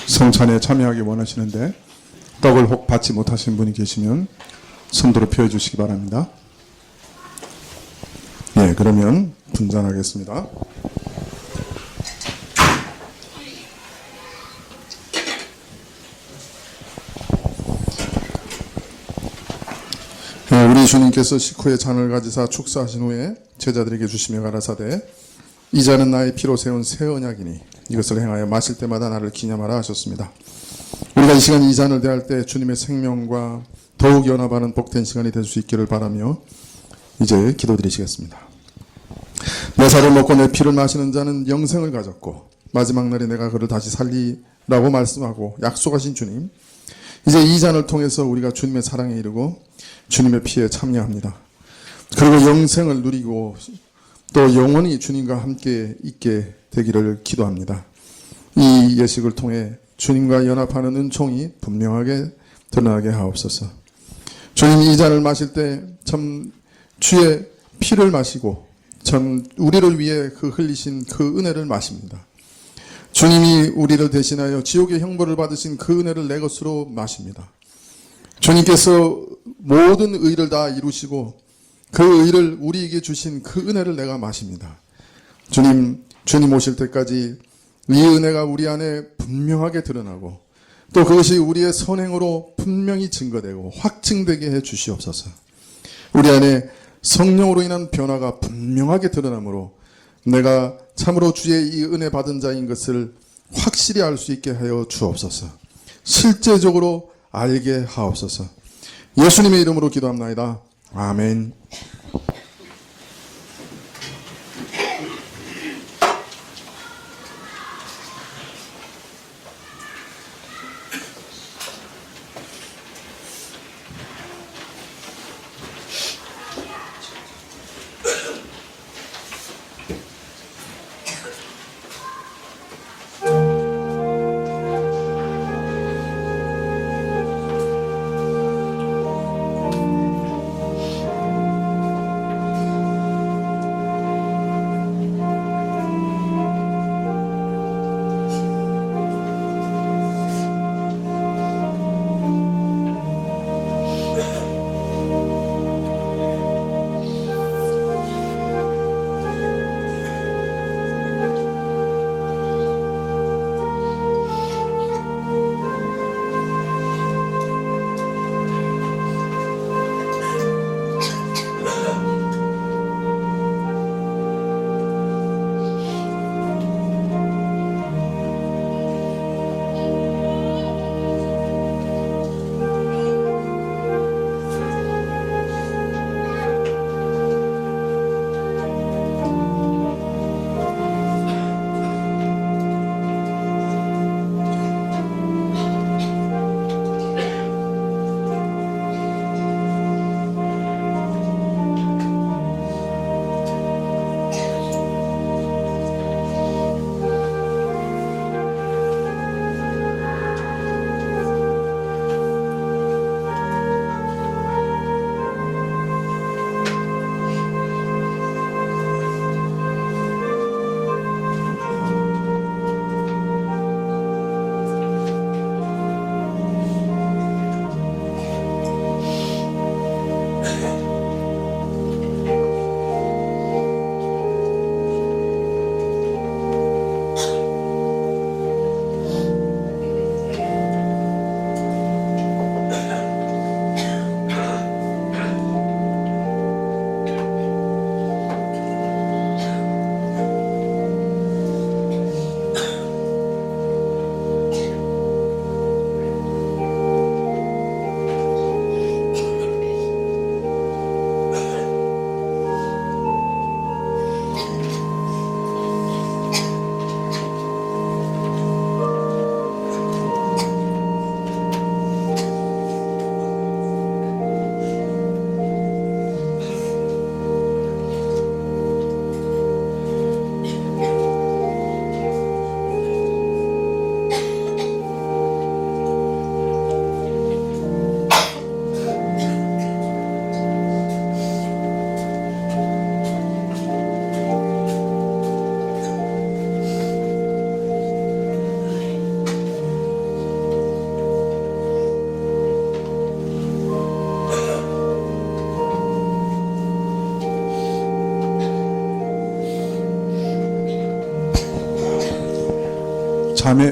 성찬에 참여하기 원하시는데 떡을 혹 받지 못하신 분이 계시면 손들어 펴 주시기 바랍니다. 네, 그러면 분잔하겠습니다. 네, 우리 주님께서 식후에 잔을 가지사 축사하신 후에 제자들에게 주시며 가라사대 이 잔은 나의 피로 세운 새 언약이니 이것을 행하여 마실 때마다 나를 기념하라 하셨습니다. 우리가 이 시간 이 잔을 대할 때 주님의 생명과 더욱 연합하는 복된 시간이 될 수 있기를 바라며 이제 기도드리시겠습니다. 내 살을 먹고 내 피를 마시는 자는 영생을 가졌고 마지막 날에 내가 그를 다시 살리라고 말씀하고 약속하신 주님, 이제 이 잔을 통해서 우리가 주님의 사랑에 이르고 주님의 피에 참여합니다. 그리고 영생을 누리고 또 영원히 주님과 함께 있게 되기를 기도합니다. 이 예식을 통해 주님과 연합하는 은총이 분명하게 드러나게 하옵소서. 주님, 이 잔을 마실 때 참 주의 피를 마시고 참 우리를 위해 그 흘리신 그 은혜를 마십니다. 주님이 우리를 대신하여 지옥의 형벌을 받으신 그 은혜를 내 것으로 마십니다. 주님께서 모든 의를 다 이루시고 그 의를 우리에게 주신 그 은혜를 내가 마십니다. 주님 오실 때까지 이 은혜가 우리 안에 분명하게 드러나고 또 그것이 우리의 선행으로 분명히 증거되고 확증되게 해 주시옵소서. 우리 안에 성령으로 인한 변화가 분명하게 드러나므로 내가 참으로 주의 이 은혜 받은 자인 것을 확실히 알 수 있게 하여 주옵소서. 실제적으로 알게 하옵소서. 예수님의 이름으로 기도합나이다. 아멘.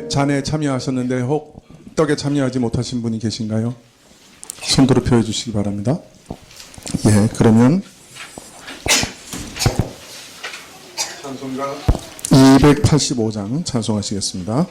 잔에 참여하셨는데 혹 떡에 참여하지 못하신 분이 계신가요? 손들어 펴 주시기 바랍니다. 예, 그러면 찬송가 285장 찬송하시겠습니다.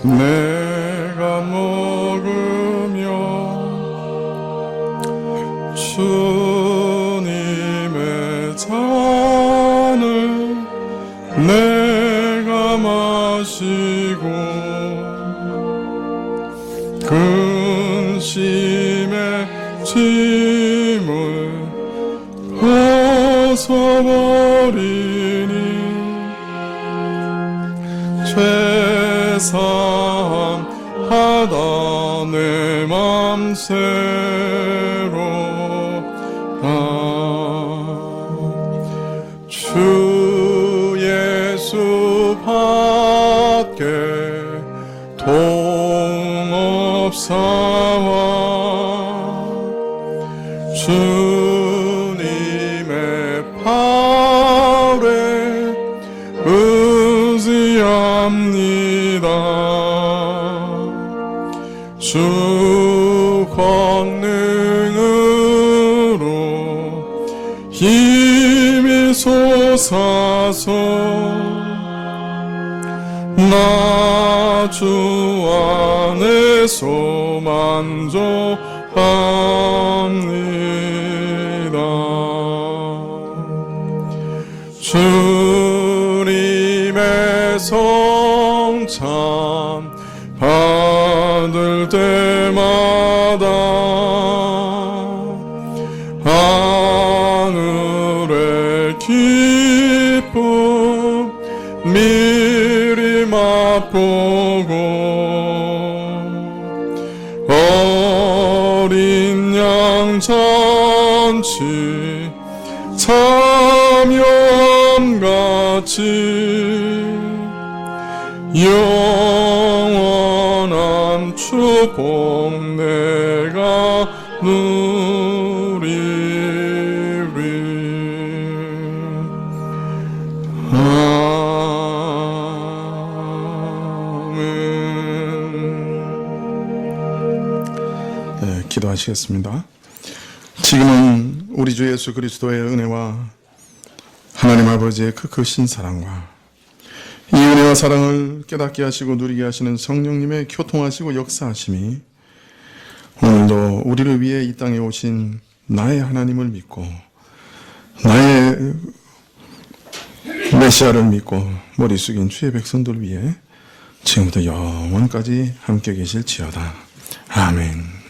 내가 먹으며 주님의 잔을 내가 마시고 근심의 짐을 벗어버리니 죄사함하다 내 맘새로 주 예수 밖에 동업사와 주님의 팔에 의지합니다. 주 권능으로 힘이 솟아서 나 주 안에서 만족합니다. 주님의 성찬 받을 때마다 하늘의 기쁨 미리 맛보고 어린 양 잔치 참여함같이 영원한 축복 내가 누리리. 아멘. 네, 기도하시겠습니다. 지금은 우리 주 예수 그리스도의 은혜와 하나님 아버지의 그 크신 사랑과 이 은혜와 사랑을 깨닫게 하시고 누리게 하시는 성령님의 교통하시고 역사하심이 오늘도 우리를 위해 이 땅에 오신 나의 하나님을 믿고 나의 메시아를 믿고 머리 숙인 주의 백성들 위해 지금부터 영원까지 함께 계실지어다. 아멘.